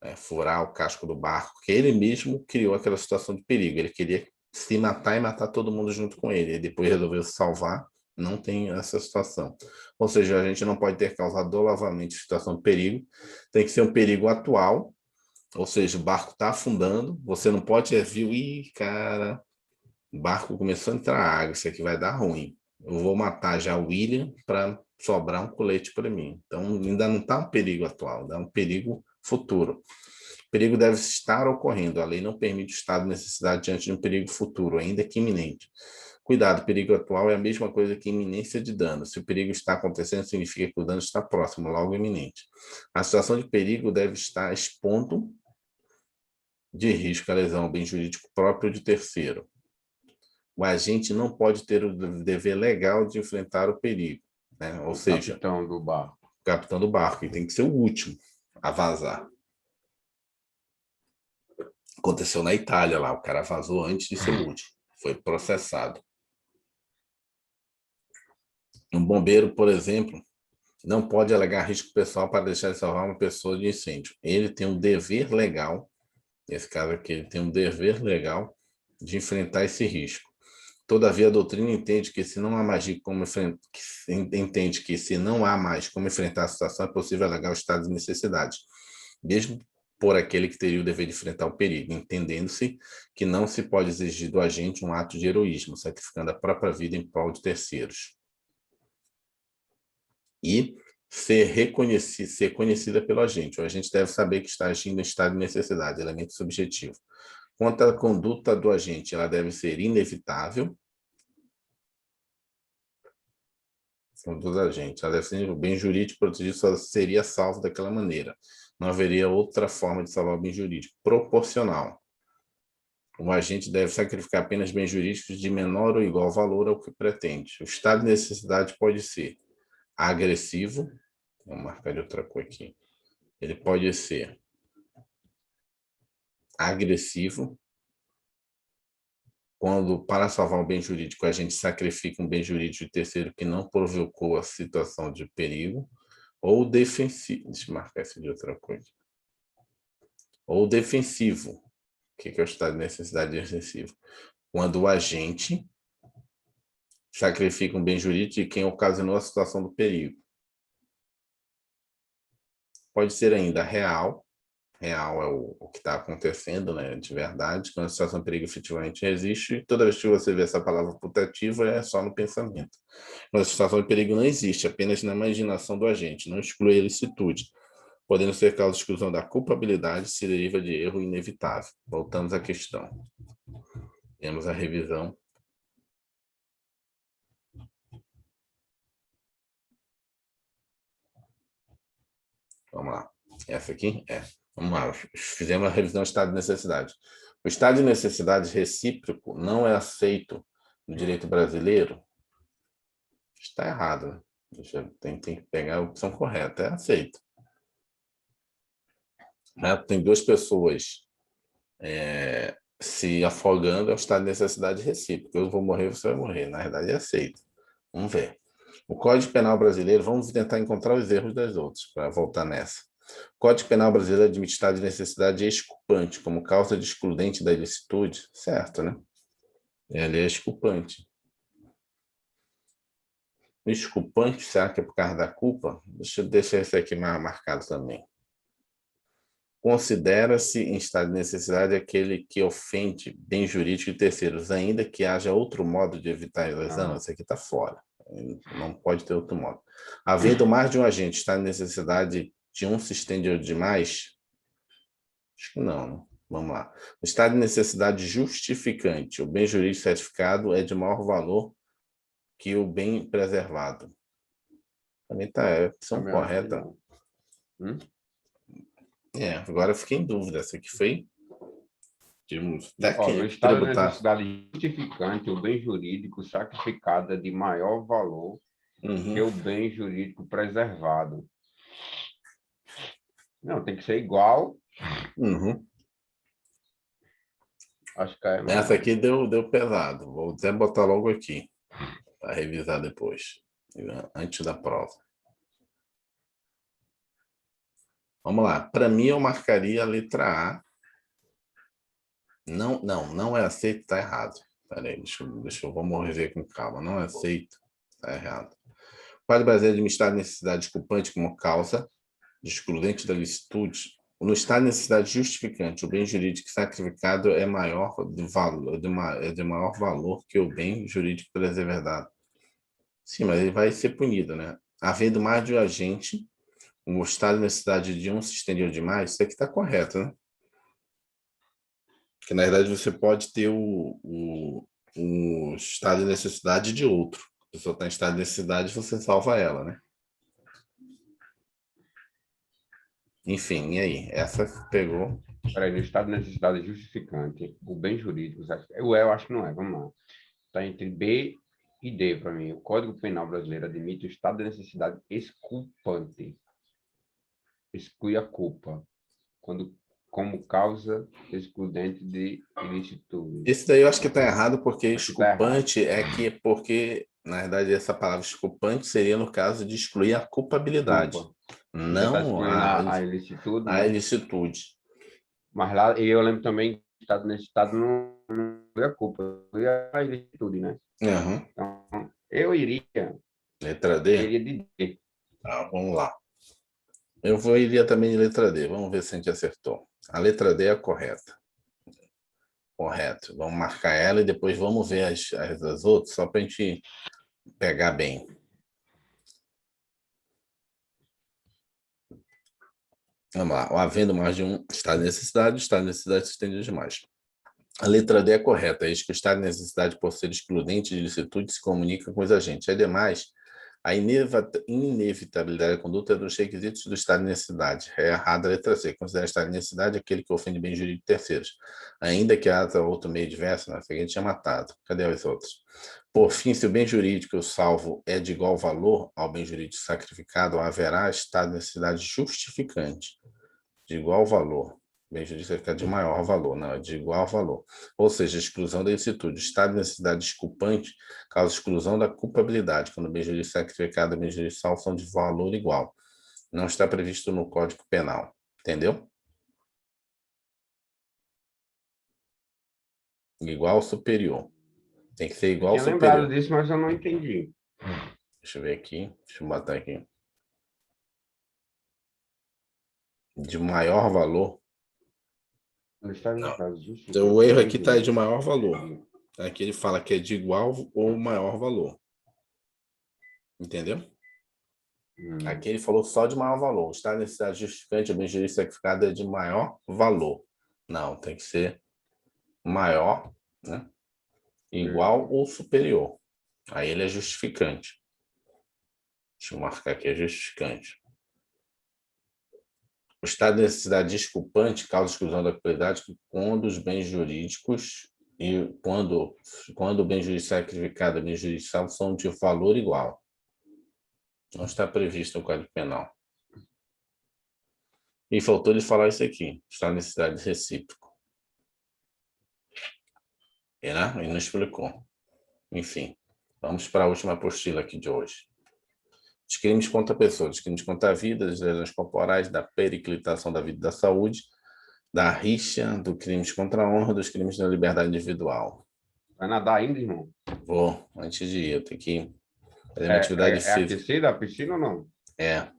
né? Furar o casco do barco, porque ele mesmo criou aquela situação de perigo, ele queria se matar e matar todo mundo junto com ele, e depois resolveu se salvar. Não tem essa situação. Ou seja, a gente não pode ter causado dolosamente situação de perigo, tem que ser um perigo atual, ou seja, o barco está afundando, você não pode ter viu, cara, o barco começou a entrar água, isso aqui vai dar ruim. Eu vou matar já o William para sobrar um colete para mim. Então, ainda não está um perigo atual, dá um perigo futuro. O perigo deve estar ocorrendo. A lei não permite o estado de necessidade diante de um perigo futuro, ainda que iminente. Cuidado, perigo atual é a mesma coisa que iminência de dano. Se o perigo está acontecendo, significa que o dano está próximo, logo iminente. A situação de perigo deve estar expondo de risco à lesão ao bem jurídico próprio de terceiro. O agente não pode ter o dever legal de enfrentar o perigo, né? Ou seja, capitão do barco. o capitão do barco, ele tem que ser o último a vazar. Aconteceu na Itália lá, o cara vazou antes de ser o último, foi processado. Um bombeiro, por exemplo, não pode alegar risco pessoal para deixar de salvar uma pessoa de incêndio. Ele tem um dever legal, nesse caso aqui, ele tem um dever legal de enfrentar esse risco. Todavia, a doutrina entende que se não há mais como entende que se não há mais como enfrentar a situação, é possível alegar o estado de necessidade, mesmo por aquele que teria o dever de enfrentar o perigo, entendendo-se que não se pode exigir do agente um ato de heroísmo, sacrificando a própria vida em prol de terceiros. E ser conhecida pelo agente. O agente deve saber que está agindo em estado de necessidade, elemento subjetivo. Quanto à conduta do agente, ela deve ser inevitável. Dos agentes. Ela deve ser o bem jurídico protegido só seria salvo daquela maneira. Não haveria outra forma de salvar o bem jurídico. Proporcional. O agente deve sacrificar apenas bens jurídicos de menor ou igual valor ao que pretende. O estado de necessidade pode ser agressivo. Vou marcar de outra cor aqui. Ele pode ser agressivo, quando, para salvar um bem jurídico, a gente sacrifica um bem jurídico de terceiro que não provocou a situação de perigo. Ou defensivo. Deixa eu marcar isso de outra coisa. Ou defensivo. O que é o estado de necessidade defensivo? Quando o agente sacrifica um bem jurídico de quem ocasionou a situação do perigo. Pode ser ainda real. Real é o que está acontecendo, né, de verdade, quando a situação de perigo efetivamente existe, e toda vez que você vê essa palavra putativa é só no pensamento. Quando a situação de perigo não existe, apenas na imaginação do agente, não exclui a ilicitude, podendo ser causa de exclusão da culpabilidade se deriva de erro inevitável. Voltamos à questão. Temos a revisão. Vamos lá. Essa aqui? É. Vamos lá. Fizemos a revisão do estado de necessidade. O estado de necessidade recíproco não é aceito no direito brasileiro? Está errado, né? Tem que pegar a opção correta. É aceito. Né? Tem duas pessoas se afogando, é o estado de necessidade recíproca. Eu vou morrer, você vai morrer. Na verdade, é aceito. Vamos ver. O Código Penal brasileiro, vamos tentar encontrar os erros das outras, para voltar nessa. O Código Penal brasileiro admite estado de necessidade exculpante como causa de excludente da ilicitude, certo, né? Ele é exculpante. O exculpante, será que é por causa da culpa? Deixa eu deixar esse aqui marcado também. Considera-se em estado de necessidade aquele que ofende bem jurídico de terceiros, ainda que haja outro modo de evitar a lesão. Esse aqui está fora. Não pode ter outro modo. Havendo mais de um agente, está em necessidade de um se estende demais? Acho que não, né? Vamos lá. O estado de necessidade justificante. O bem jurídico certificado é de maior valor que o bem preservado. Também está, é a opção correta. Agora eu fiquei em dúvida. Essa aqui foi no estado de necessidade justificante, o bem jurídico sacrificado é de maior valor que o bem jurídico preservado. Não, tem que ser igual. Acho que é. Essa aqui deu pesado. Vou até botar logo aqui para revisar depois, antes da prova. Vamos lá. Para mim, eu marcaria a letra A. Não é aceito, está errado. Peraí, vamos rever com calma. Não é aceito, está errado. O Código Brasileiro de estado de necessidade culpante como causa de excludente da licitude. No estado de necessidade justificante, o bem jurídico sacrificado é de maior valor que o bem jurídico preservado. Sim, mas ele vai ser punido, né? Havendo mais de um agente, o estado de necessidade de um se estendeu demais, isso aqui está correto, né? Porque, na verdade, você pode ter o estado de necessidade de outro. A pessoa está em estado de necessidade, você salva ela, né? Enfim, e aí? Essa pegou. Peraí, no estado de necessidade justificante, o bem jurídico, eu acho que não é, vamos lá. Está entre B e D para mim. O Código Penal brasileiro admite o estado de necessidade exculpante. Exclui a culpa, como causa excludente de ilicitude. Esse daí eu acho que está errado, porque exculpante porque, na verdade, essa palavra exculpante seria no caso de excluir a culpabilidade. Não a ilicitude. A ilicitude. Mas lá, eu lembro também que nesse estado não é a culpa, é a ilicitude, né? Então, eu iria. Letra D? Eu iria de D. Vamos lá. Eu iria também de letra D. Vamos ver se a gente acertou. A letra D é a correta. Correto. Vamos marcar ela e depois vamos ver as outras, só para a gente pegar bem. Vamos lá. Havendo mais de um estado de necessidade, o estado de necessidade se estende demais. A letra D é correta. É isso que o estado de necessidade, por ser excludente de licitude, se comunica com os agentes. Ademais, a inevitabilidade da conduta é dos requisitos do estado de necessidade. É errada a letra C. Considera estado de necessidade aquele que ofende bem jurídico de terceiros. Ainda que haja outro meio diverso, a gente tinha matado. Cadê os outros? Por fim, se o bem jurídico salvo é de igual valor ao bem jurídico sacrificado, haverá estado de necessidade justificante. De igual valor. Bem jurídico é de maior valor, não, é de igual valor. Ou seja, exclusão da ilicitude. Estado de necessidade desculpante causa exclusão da culpabilidade, quando o bem jurídico sacrificado e o bem jurídico salvo são de valor igual. Não está previsto no Código Penal. Entendeu? Igual ou superior. Tem que ser Eu igual ou tinha lembrado superior. disso, mas eu não entendi. Deixa eu ver aqui. Deixa eu botar aqui. De maior valor. No estado Não. de caso Então, o justificante, o erro bem aqui está de jurídico. maior valor. Aqui ele fala que é de igual ou maior valor. Entendeu? Hum, Aqui ele falou só de maior valor. O estado de necessidade justificante, o bem jurídico sacrificado é de maior valor. Não, tem que ser maior, né? Igual ou superior. Aí ele é justificante. Deixa eu marcar aqui, é justificante. O estado de necessidade desculpante causa exclusão da propriedade quando os bens jurídicos e quando o bem jurídico sacrificado e o bem jurídico são de valor igual. Não está previsto no Código Penal. E faltou ele falar isso aqui, estado de necessidade recíproco. E, né? Ele não explicou. Enfim, vamos para a última apostila aqui de hoje. Os crimes contra pessoas, os crimes contra a vida, as lesões corporais, da periclitação da vida e da saúde, da rixa, dos crimes contra a honra, dos crimes da liberdade individual. vai nadar ainda, irmão? Vou, antes de ir, eu tenho que fazer É, minha atividade é física. aquecida a piscina ou não? É,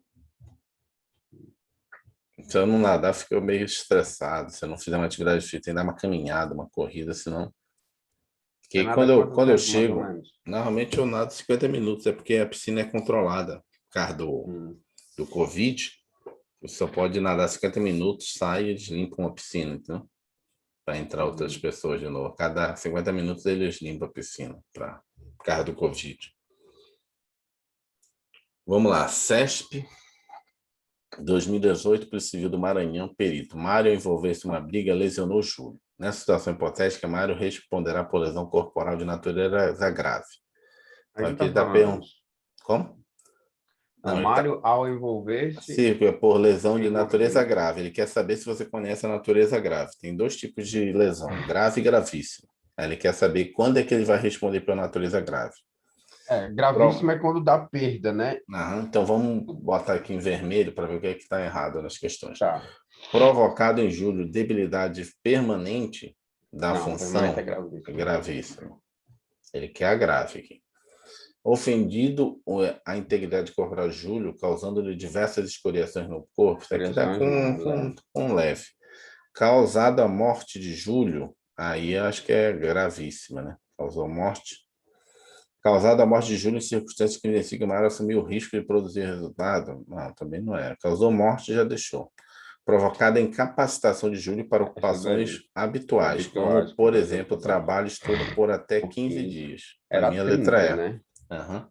se eu não nadar, fico meio estressado. Se eu não fizer uma atividade física, tem que dar uma caminhada, uma corrida, senão. Vai Porque nadar quanto quando eu tempo, mais ou chego, menos? normalmente eu nado 50 minutos, é porque a piscina é controlada. Por causa Hum, do Covid, você só pode nadar 50 minutos, sai e eles limpam a piscina, então, para entrar outras hum. pessoas de novo. Cada 50 minutos eles limpam a piscina, por causa do Covid. Vamos lá, CESP 2018, Polícia Civil do Maranhão, perito. Mário envolvesse uma briga, lesionou Júlio. Nessa situação hipotética, Mário responderá por lesão corporal de natureza grave. A Então gente aqui tá ele está falando perguntando. isso. Como? Não, Não, ele está. Mário, ao envolver-se Sim, é por lesão de em uma natureza briga. grave. Ele quer saber se você conhece a natureza grave. Tem dois tipos de lesão, grave e gravíssima. Aí ele quer saber quando é que ele vai responder pela natureza grave. É, Pronto. gravíssimo é quando dá perda, né? Aham, então vamos botar aqui em vermelho para ver o que é que está errado nas questões. Tá. Provocado em julho, debilidade permanente da Não, permanente é função gravíssimo. gravíssima. Ele quer a grave aqui. Ofendido a integridade corporal de Júlio, causando-lhe diversas escoriações no corpo. Isso aqui dá Variações não, com leve. Causada a morte de Júlio, aí eu acho que é gravíssima, né? Causou morte. Causada a morte de Júlio em circunstâncias que evidenciam que Mário assumiu o risco de produzir resultado? Não, também não é. Causou morte, já deixou. Provocada a incapacitação de Júlio para essa ocupações daí. habituais, Habituais como, que a por pessoa exemplo, fazia. trabalho e estudo por até O 15 15 dias. Para era mim, a letra 30, é. né? Aham.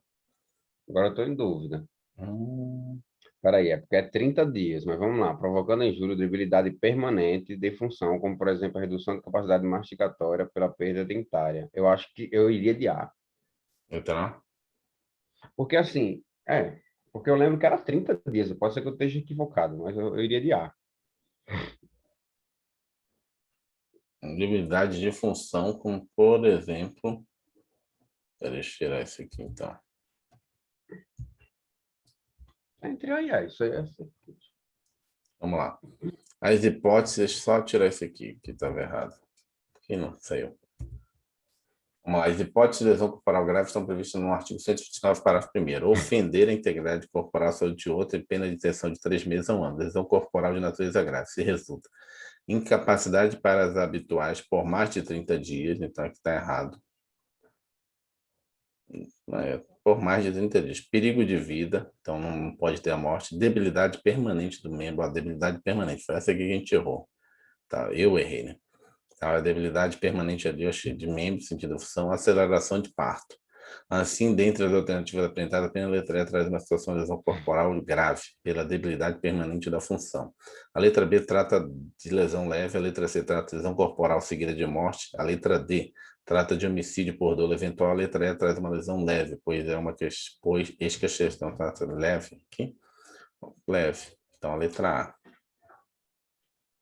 Agora eu tô em dúvida. Hum, Peraí, é porque é 30 dias, mas vamos lá. Provocando em julho debilidade permanente de função, como por exemplo a redução de capacidade mastigatória pela perda dentária. Eu acho que eu iria de A. letra Porque assim, porque eu lembro que era 30 dias. Pode ser que eu esteja equivocado, mas eu iria de A. A. Debilidade de função, como, por exemplo. Deixa eu tirar isso aqui, então. Entre A e A, isso aí é assim. Vamos lá. As hipóteses, deixa eu só tirar isso aqui, que estava errado. Aqui não saiu. As hipóteses de lesão corporal grave estão previstas no artigo 129, parágrafo 1º. Ofender a integridade corporal à saúde de outro e pena de detenção de 3 meses a 1 ano. Lesão corporal de natureza grave. Se resulta incapacidade para as habituais por mais de 30 dias, então aqui está errado. Por mais de 30 dias. Perigo de vida, então não pode ter a morte. Debilidade permanente do membro, a debilidade permanente. Foi essa aqui que a gente errou. Tá, eu errei, né? A debilidade permanente ali, eu achei, de membro, sentido da função, aceleração de parto. Assim, dentre as alternativas apresentadas, apenas a letra E traz uma situação de lesão corporal grave, pela debilidade permanente da função. A letra B trata de lesão leve, a letra C trata de lesão corporal seguida de morte, a letra D trata de homicídio por dolo eventual, a letra E traz uma lesão leve, pois é uma questão trata de leve aqui, leve. Então, a letra A.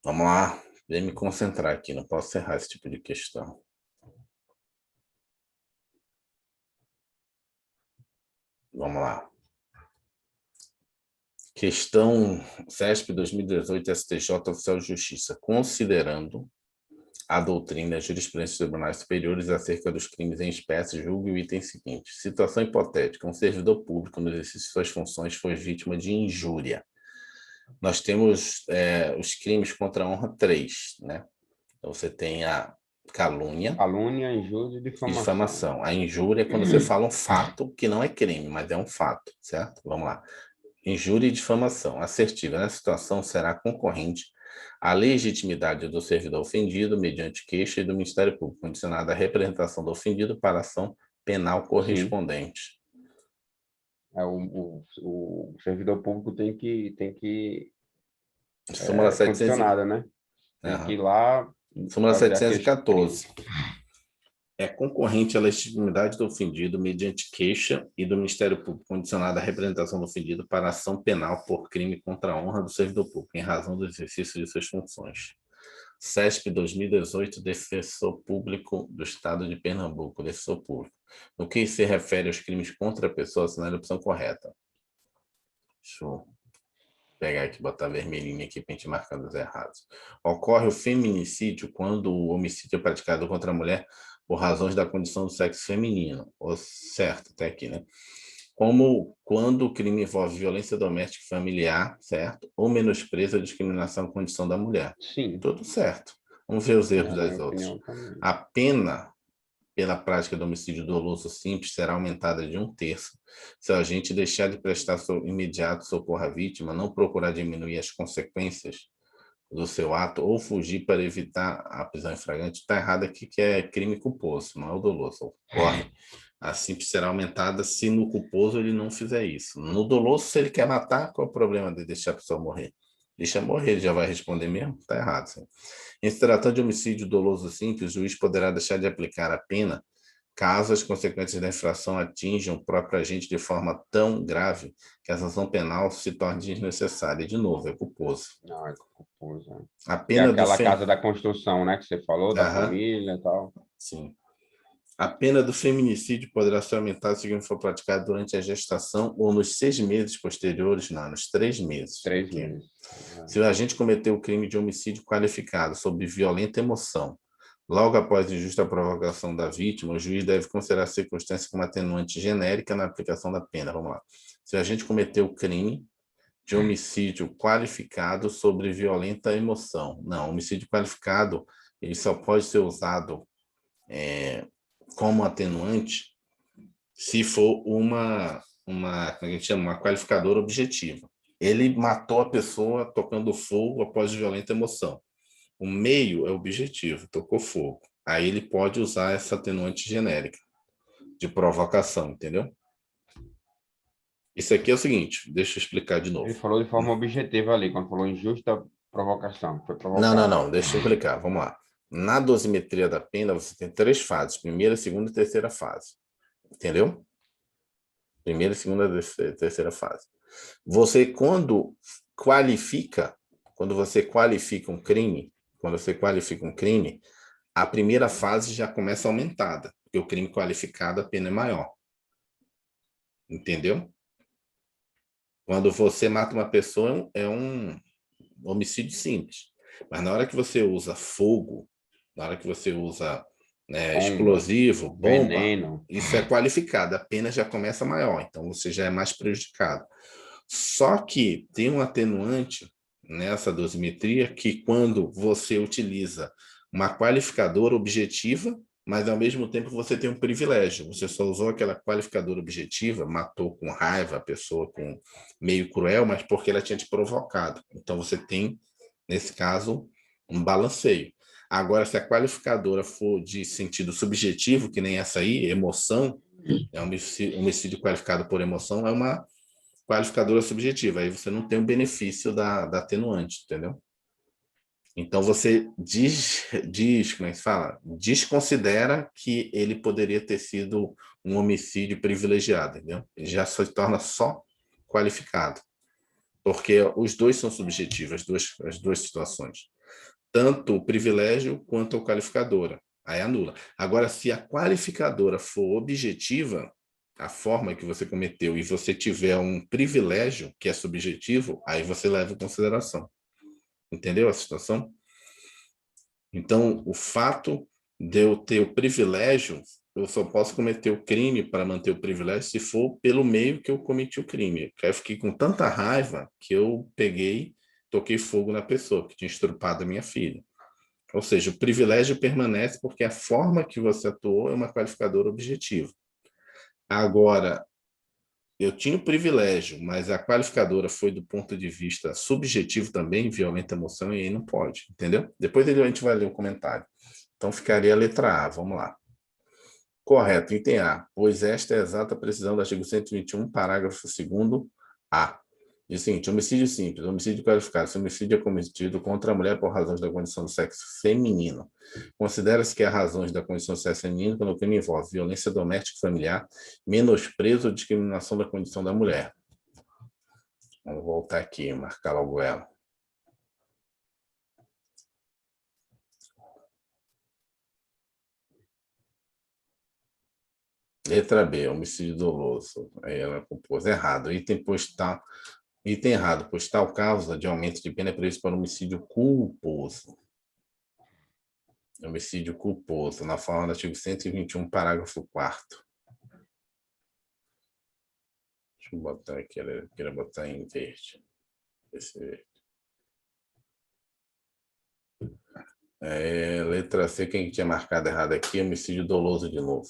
Vamos lá, deixa eu me concentrar aqui, não posso errar esse tipo de questão. Vamos lá. Questão CESP 2018, STJ, Oficial de Justiça. Considerando a doutrina e a jurisprudência dos tribunais superiores acerca dos crimes em espécie, julgue o item seguinte. Situação hipotética. Um servidor público, no exercício de suas funções, foi vítima de injúria. Nós temos os crimes contra a honra 3, né? Então, você tem a calúnia Injúria e e difamação. difamação. A injúria é quando você fala um fato que não é crime, mas é um fato, certo? Vamos lá. Injúria e difamação. Assertiva nessa situação será concorrente à legitimidade do servidor ofendido mediante queixa e do Ministério Público, condicionada à representação do ofendido para a ação penal correspondente. O servidor público tem que Súmula 700. condicionada, né? Tem que ir lá Súmula fazer 714. É concorrente à legitimidade do ofendido mediante queixa e do Ministério Público, condicionada à representação do ofendido para ação penal por crime contra a honra do servidor público, em razão do exercício de suas funções. CESP 2018, Defensor Público do Estado de Pernambuco, Defensor Público. No que se refere aos crimes contra a pessoa, assinale a opção correta. Deixa eu pegar aqui, botar vermelhinho aqui para a gente marcar os errados. Ocorre o feminicídio quando o homicídio é praticado contra a mulher por razões da condição do sexo feminino. Certo, até aqui, né? Como quando o crime envolve violência doméstica e familiar, certo? Ou menosprezo ou discriminação à condição da mulher. Sim. Tudo certo. Vamos ver os erros das outras. A pena pela prática do homicídio doloso simples será aumentada de 1/3 se o agente deixar de prestar imediato socorro à vítima, não procurar diminuir as consequências do seu ato ou fugir para evitar a prisão em flagrante. Está errado aqui, que é crime culposo, não é o doloso. Ocorre. A simples será aumentada se no culposo ele não fizer isso. No doloso, se ele quer matar, qual é o problema de deixar a pessoa morrer? Deixa morrer, ele já vai responder mesmo? Está errado. Sim. Em se tratando de homicídio doloso simples, o juiz poderá deixar de aplicar a pena caso as consequências da infração atinjam o próprio agente de forma tão grave que a sanção penal se torne desnecessária. De novo, é culposo. Não, é culposo. A pena aquela casa da construção, né, que você falou, da família e tal. Sim. A pena do feminicídio poderá ser aumentada se for praticado durante a gestação ou nos 6 meses posteriores, não, nos 3 meses. 3 meses. Se o agente cometeu o crime de homicídio qualificado sob violenta emoção, logo após injusta provocação da vítima, o juiz deve considerar a circunstância como atenuante genérica na aplicação da pena. Vamos lá. Se o agente cometeu o crime de homicídio qualificado sobre violenta emoção. Não, homicídio qualificado ele só pode ser usado como atenuante se for como a gente chama, uma qualificadora objetiva. Ele matou a pessoa tocando fogo após violenta emoção. O meio é objetivo, tocou fogo. Aí ele pode usar essa atenuante genérica de provocação, entendeu? Isso aqui é o seguinte, deixa eu explicar de novo. Ele falou de forma objetiva ali, quando falou injusta provocação. Foi Não, deixa eu explicar, vamos lá. Na dosimetria da pena, você tem 3 fases, primeira, segunda e terceira fase. Entendeu? Primeira, segunda e terceira fase. Você, quando você qualifica um crime, a primeira fase já começa aumentada, porque o crime qualificado, a pena é maior. Entendeu? Quando você mata uma pessoa, é um homicídio simples. Mas na hora que você usa fogo, na hora que você usa explosivo, bomba, veneno, isso é qualificado, a pena já começa maior, então você já é mais prejudicado. Só que tem um atenuante nessa dosimetria que quando você utiliza uma qualificadora objetiva, mas ao mesmo tempo você tem um privilégio, você só usou aquela qualificadora objetiva, matou com raiva a pessoa, com meio cruel, mas porque ela tinha te provocado. Então você tem, nesse caso, um balanceio. Agora, se a qualificadora for de sentido subjetivo, que nem essa aí, emoção, é um homicídio qualificado por emoção, é uma qualificadora subjetiva. Aí você não tem o benefício da atenuante, entendeu? Então, você como é que se fala? Desconsidera que ele poderia ter sido um homicídio privilegiado, entendeu? Ele já se torna só qualificado. Porque os dois são subjetivos, as duas situações. Tanto o privilégio quanto a qualificadora. Aí anula. Agora, se a qualificadora for objetiva, a forma que você cometeu e você tiver um privilégio que é subjetivo, aí você leva em consideração. Entendeu a situação? Então, o fato de eu ter o privilégio, eu só posso cometer o crime para manter o privilégio se for pelo meio que eu cometi o crime. Eu fiquei com tanta raiva que eu peguei, toquei fogo na pessoa que tinha estrupado a minha filha. Ou seja, o privilégio permanece porque a forma que você atuou é uma qualificadora objetiva. Agora, eu tinha o privilégio, mas a qualificadora foi do ponto de vista subjetivo também, violenta emoção, e aí não pode, entendeu? Depois a gente vai ler o comentário. Então ficaria a letra A, vamos lá. Correto, item A, pois esta é a exata precisão do artigo 121, parágrafo 2º A. Diz o seguinte, homicídio simples, homicídio qualificado, se homicídio é cometido contra a mulher por razões da condição do sexo feminino. Considera-se que há razões da condição do sexo feminino quando o crime envolve violência doméstica e familiar, menosprezo ou discriminação da condição da mulher. Vamos voltar aqui, marcar logo ela. Letra B, homicídio doloso. Aí ela compôs errado. Item errado, pois tal causa de aumento de pena é previsto para homicídio culposo. Homicídio culposo, na forma do artigo 121, parágrafo 4º. Deixa eu botar aqui, eu queria botar em verde. Letra C, quem tinha marcado errado aqui, homicídio doloso de novo.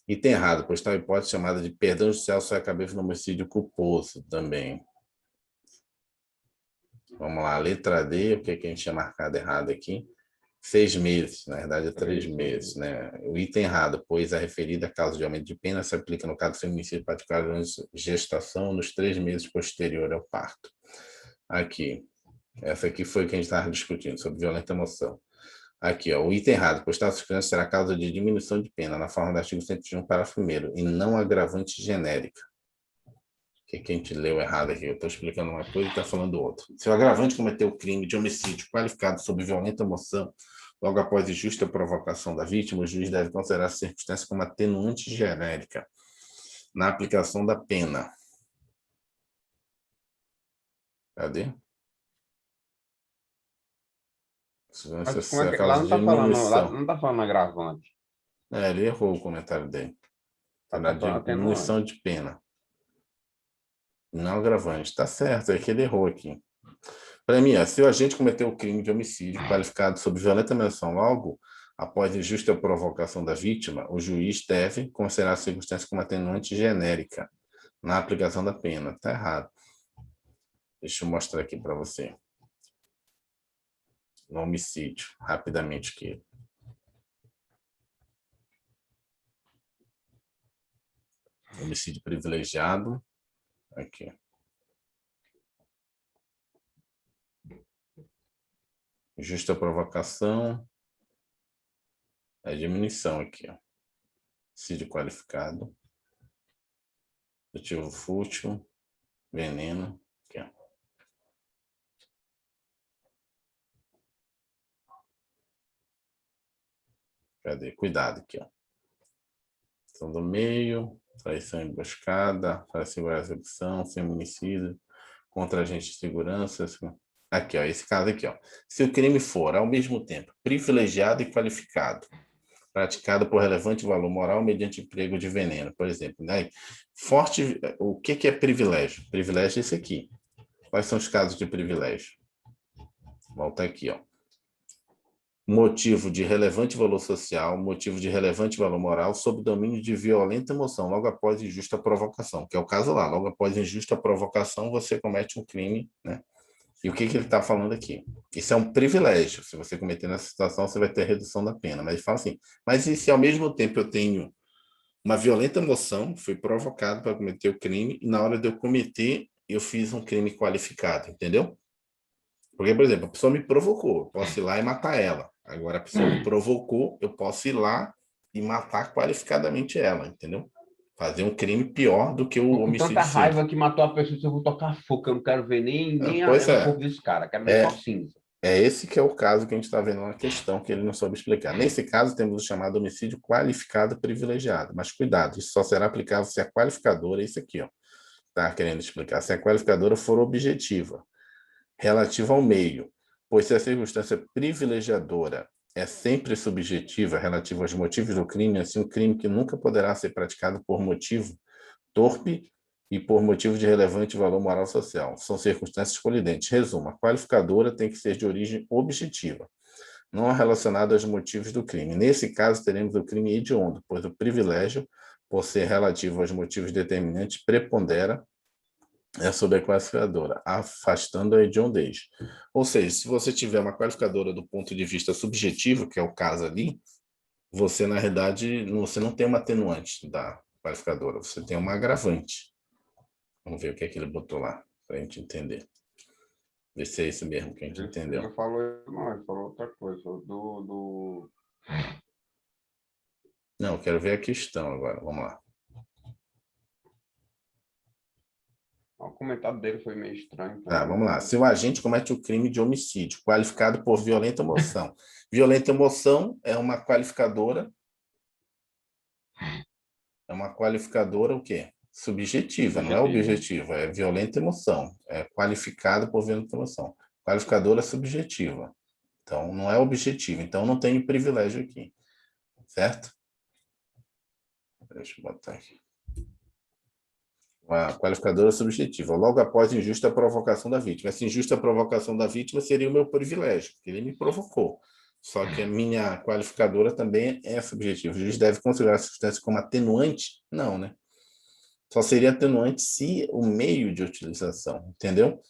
Item errado, pois tal hipótese chamada de perdão judicial só é cabível no homicídio culposo também. Vamos lá, letra D, o que a gente tinha marcado errado aqui? 6 meses, na verdade é 3 meses, né? O item errado, pois a referida causa de aumento de pena se aplica no caso do feminicídio praticado durante gestação nos 3 meses posterior ao parto. Aqui, essa aqui foi o que a gente estava discutindo, sobre violenta emoção. Aqui, ó, o item errado, pois tal circunstância será causa de diminuição de pena, na forma do artigo 101, parágrafo 1º, e não agravante genérica. Que a gente leu errado aqui, eu estou explicando uma coisa e está falando outra. Se o agravante cometeu o crime de homicídio qualificado sob violenta emoção, logo após injusta provocação da vítima, o juiz deve considerar a circunstância como atenuante genérica na aplicação da pena. Cadê? Como é que, lá não está falando, lá não tá falando agravante. Ele errou o comentário dele. Tá de diminuição de pena. Não agravante. Tá certo, é que ele errou aqui. Para mim, se o agente cometeu o crime de homicídio qualificado sob violenta emoção logo após injusta provocação da vítima, o juiz deve considerar a circunstância como atenuante genérica na aplicação da pena. Está errado. Deixa eu mostrar aqui para você. No homicídio, rapidamente aqui. Homicídio privilegiado. Aqui. Justa provocação. É diminuição aqui, ó. Homicídio qualificado. Motivo fútil. Veneno. Aqui, ó. Cadê? Cuidado aqui, ó. Ação do meio, traição emboscada, traição em execução, feminicídio, contra agente de segurança. Aqui, ó, esse caso aqui, ó. Se o crime for, ao mesmo tempo, privilegiado e qualificado, praticado por relevante valor moral mediante emprego de veneno, por exemplo. Né? O que é privilégio? Privilégio é esse aqui. Quais são os casos de privilégio? Volta aqui, ó. Motivo de relevante valor social, motivo de relevante valor moral, sob domínio de violenta emoção, logo após injusta provocação, que é o caso lá. Logo após injusta provocação, você comete um crime, né? E o que ele está falando aqui? Isso é um privilégio. Se você cometer nessa situação, você vai ter redução da pena. Mas ele fala assim, mas e se ao mesmo tempo eu tenho uma violenta emoção, fui provocado para cometer o crime, e na hora de eu cometer, eu fiz um crime qualificado, entendeu? Porque, por exemplo, a pessoa me provocou, eu posso ir lá e matar ela. Agora, a pessoa me provocou, eu posso ir lá e matar qualificadamente ela, entendeu? Fazer um crime pior do que o homicídio tanta raiva simples. que matou a pessoa, eu vou tocar fogo, eu não quero ver nem Pois o é. corpo desse cara, quero ver só cinza. É esse que é o caso que a gente está vendo na questão que ele não soube explicar. Nesse caso, temos o chamado homicídio qualificado privilegiado. Mas cuidado, isso só será aplicável se a qualificadora, é isso aqui, ó, está querendo explicar, se a qualificadora for objetiva, relativa ao meio, pois se a circunstância privilegiadora é sempre subjetiva relativa aos motivos do crime, assim, um crime que nunca poderá ser praticado por motivo torpe e por motivo de relevante valor moral social. São circunstâncias colidentes. Resumo, a qualificadora tem que ser de origem objetiva, não relacionada aos motivos do crime. Nesse caso, teremos o crime hediondo, pois o privilégio, por ser relativo aos motivos determinantes, prepondera sobre a qualificadora, afastando a hediondez. Ou seja, se você tiver uma qualificadora do ponto de vista subjetivo, que é o caso ali, você, na realidade, você não tem uma atenuante da qualificadora, você tem uma agravante. Vamos ver o que é que ele botou lá, para a gente entender. Ver se é isso mesmo que a gente entendeu. Ele falou, não, ele falou outra coisa, do... Não, eu quero ver a questão agora, vamos lá. O comentário dele foi meio estranho. Tá, vamos lá. Se o agente comete o crime de homicídio, qualificado por violenta emoção. Violenta emoção é uma qualificadora. É uma qualificadora o quê? Subjetiva, não é objetiva. É violenta emoção. É qualificado por violenta emoção. Qualificadora subjetiva. Então, não é objetivo. Então, não tem privilégio aqui. Certo? Deixa eu botar aqui. Uma qualificadora subjetiva. Logo após injusta provocação da vítima. Essa injusta provocação da vítima seria o meu privilégio, porque ele me provocou. Só que a minha qualificadora também é subjetiva. O juiz deve considerar a substância como atenuante? Não, né? Só seria atenuante se o meio de utilização, entendeu?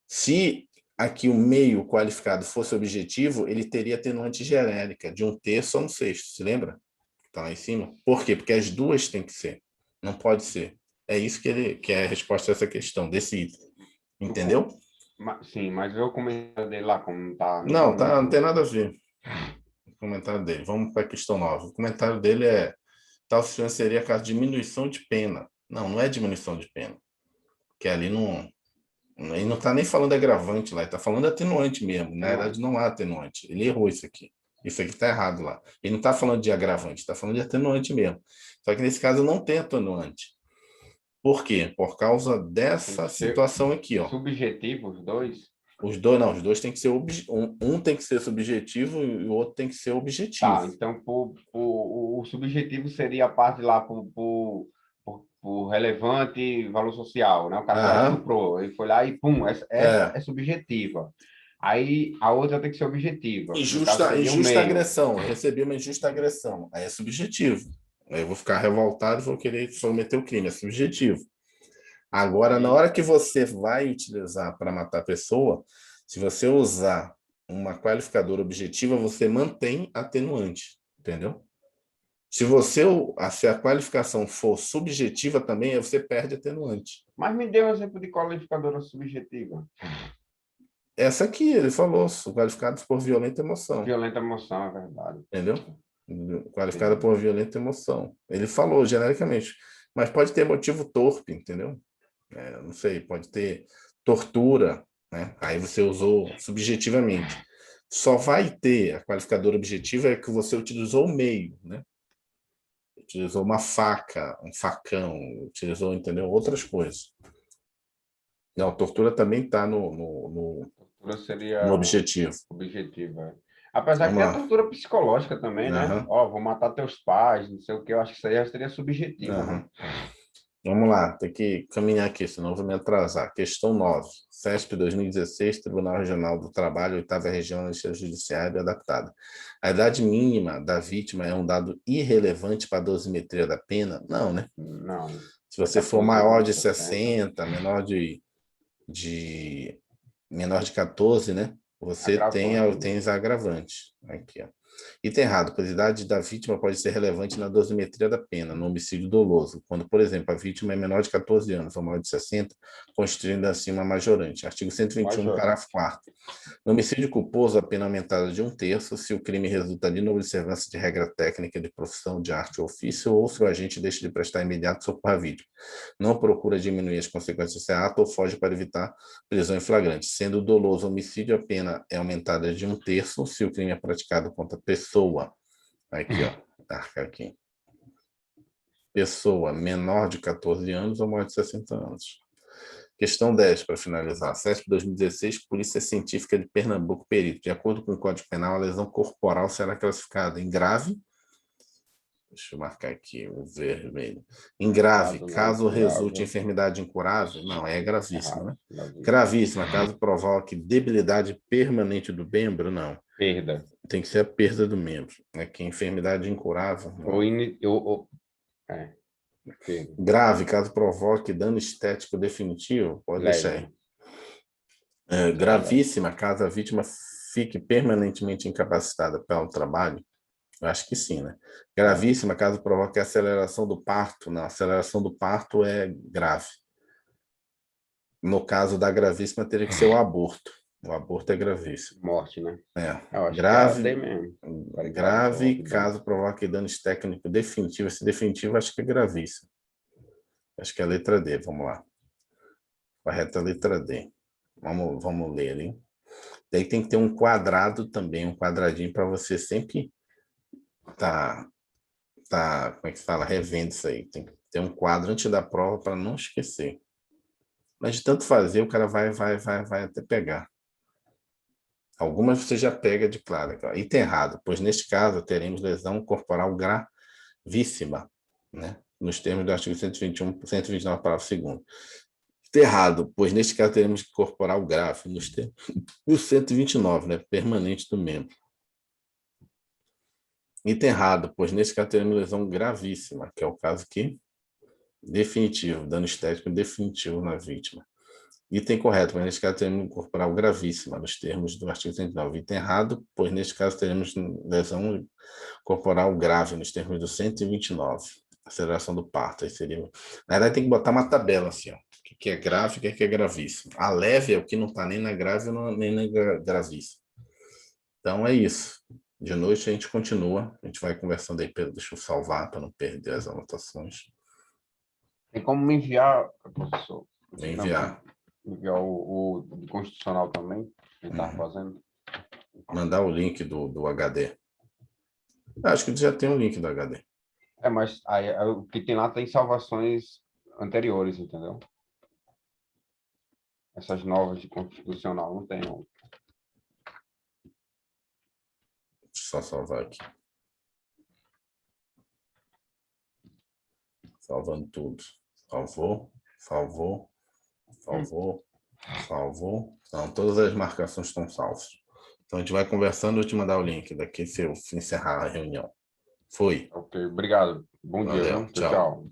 Se aqui o meio qualificado fosse objetivo, ele teria atenuante genérica, de 1/3 a 1/6, se lembra? Está lá em cima. Por quê? Porque as duas têm que ser. Não pode ser. É isso que é a resposta a essa questão, desse item. Entendeu? Sim, mas eu comentário dele lá, como tá... Não, tá, não tem nada a ver. O comentário dele. Vamos para a questão 9. O comentário dele é: tal situação seria caso de diminuição de pena. Não, não é diminuição de pena. Porque ali não. Ele não está nem falando agravante lá, ele está falando atenuante mesmo. Na verdade, não há atenuante. Ele errou isso aqui. Isso aqui está errado lá. Ele não está falando de agravante, está falando de atenuante mesmo. Só que nesse caso não tem atenuante. Por quê? Por causa dessa situação aqui, ó. Subjetivo, os dois? Os dois têm que ser um tem que ser subjetivo e o outro tem que ser objetivo. Tá, então o subjetivo seria a parte lá por relevante valor social, né? O cara foi lá e estuprou, ele foi lá e pum, essa é subjetiva. Aí a outra tem que ser objetiva. Injusta agressão. Eu recebi uma injusta agressão. Aí é subjetivo. Aí eu vou ficar revoltado e vou querer cometer o crime. É subjetivo. Agora, na hora que você vai utilizar para matar a pessoa, se você usar uma qualificadora objetiva, você mantém atenuante. Entendeu? Se a qualificação for subjetiva também, aí você perde atenuante. Mas me dê um exemplo de qualificadora subjetiva. Essa aqui, ele falou, qualificados por violenta emoção. Violenta emoção, é verdade. Entendeu? Qualificada por violenta emoção. Ele falou genericamente. Mas pode ter motivo torpe, entendeu? Não sei, pode ter tortura, né? Aí você usou subjetivamente. Só vai ter a qualificadora objetiva é que você utilizou o meio, né? Utilizou uma faca, um facão, utilizou, entendeu? Outras coisas. Não, tortura também está no objetivo. Objetivo. Apesar que tem a tortura psicológica também, né? Ó, vou matar teus pais, não sei o que, eu acho que isso aí já seria subjetivo. Né? Vamos lá, tem que caminhar aqui, senão eu vou me atrasar. Questão 9. CESP 2016, Tribunal Regional do Trabalho, 8ª Região Administrativa Judiciária adaptada. A idade mínima da vítima é um dado irrelevante para a dosimetria da pena? Não, né? Não. Se você for maior de 60, menor de 14, né? Você tem os agravantes. Aqui, ó. Item errado, pois a idade da vítima pode ser relevante na dosimetria da pena, no homicídio doloso, quando, por exemplo, a vítima é menor de 14 anos ou maior de 60, constituindo assim uma majorante. Artigo 121, parágrafo 4º. No homicídio culposo, a pena aumentada de 1/3 se o crime resulta de inobservância de regra técnica de profissão, de arte ou ofício, ou se o agente deixa de prestar imediato socorro à vítima, não procura diminuir as consequências desse ato ou foge para evitar prisão em flagrante. Sendo doloso homicídio, a pena é aumentada de 1/3 se o crime é praticado contra pessoa. Aqui, ó, marca aqui. Pessoa menor de 14 anos ou maior de 60 anos. Questão 10, para finalizar. CESP 2016, Polícia Científica de Pernambuco, perito. De acordo com o Código Penal, a lesão corporal será classificada em grave. Deixa eu marcar aqui o vermelho. Em grave, caso resulte enfermidade incurável. Não, é gravíssimo, né? Gravíssima, caso provoque debilidade permanente do membro. Não. Perda. Tem que ser a perda do membro. Aqui, enfermidade incurável. Grave, caso provoque dano estético definitivo, pode deixar aí. Gravíssima, caso a vítima fique permanentemente incapacitada pelo trabalho. Eu acho que sim, né? Gravíssima, caso provoque aceleração do parto. Não, aceleração do parto é grave. No caso da gravíssima, teria que ser o aborto. O aborto é gravíssimo. Morte, né? Grave, grave, caso provoque danos técnicos definitivos. Esse definitivo, acho que é gravíssimo. Acho que é a letra D, vamos lá. Correta, a letra D. Vamos ler, hein? Daí tem que ter um quadrado também, um quadradinho para você sempre tá, como é que fala? Revendo isso aí. Tem que ter um quadro antes da prova para não esquecer. Mas de tanto fazer, o cara vai até pegar. Algumas você já pega de claro. Item errado, pois neste caso teremos lesão corporal gravíssima, né? Nos termos do artigo 121, 129, parágrafo 2º. Item errado, pois neste caso teremos corporal grave, nos termos do 129, né? Permanente do membro. Item errado, pois neste caso teremos lesão gravíssima, que é o caso aqui, definitivo, dano estético definitivo na vítima. Item correto, pois neste caso teremos corporal gravíssima, nos termos do artigo 109. Item errado, pois neste caso teremos lesão corporal grave, nos termos do 129. Aceleração do parto. Aí seria... Na verdade, tem que botar uma tabela assim, ó. O que é grave e o que é gravíssimo. A leve é o que não está nem na grave nem na gravíssima. Então, é isso. De noite a gente continua. A gente vai conversando aí, Pedro. Deixa eu salvar para não perder as anotações. Tem como me enviar, professor? Enviar. Enviar o constitucional também, que ele estava fazendo. Mandar o link do HD. Acho que já tem o link do HD. Mas aí, o que tem lá tem salvações anteriores, entendeu? Essas novas de constitucional não tem, não. Deixa eu só salvar aqui. Salvando tudo. Salvou. Então, todas as marcações estão salvas. Então, a gente vai conversando, eu vou te mandar o link daqui se eu encerrar a reunião. Foi. Ok, obrigado. Bom dia. Valeu, tchau.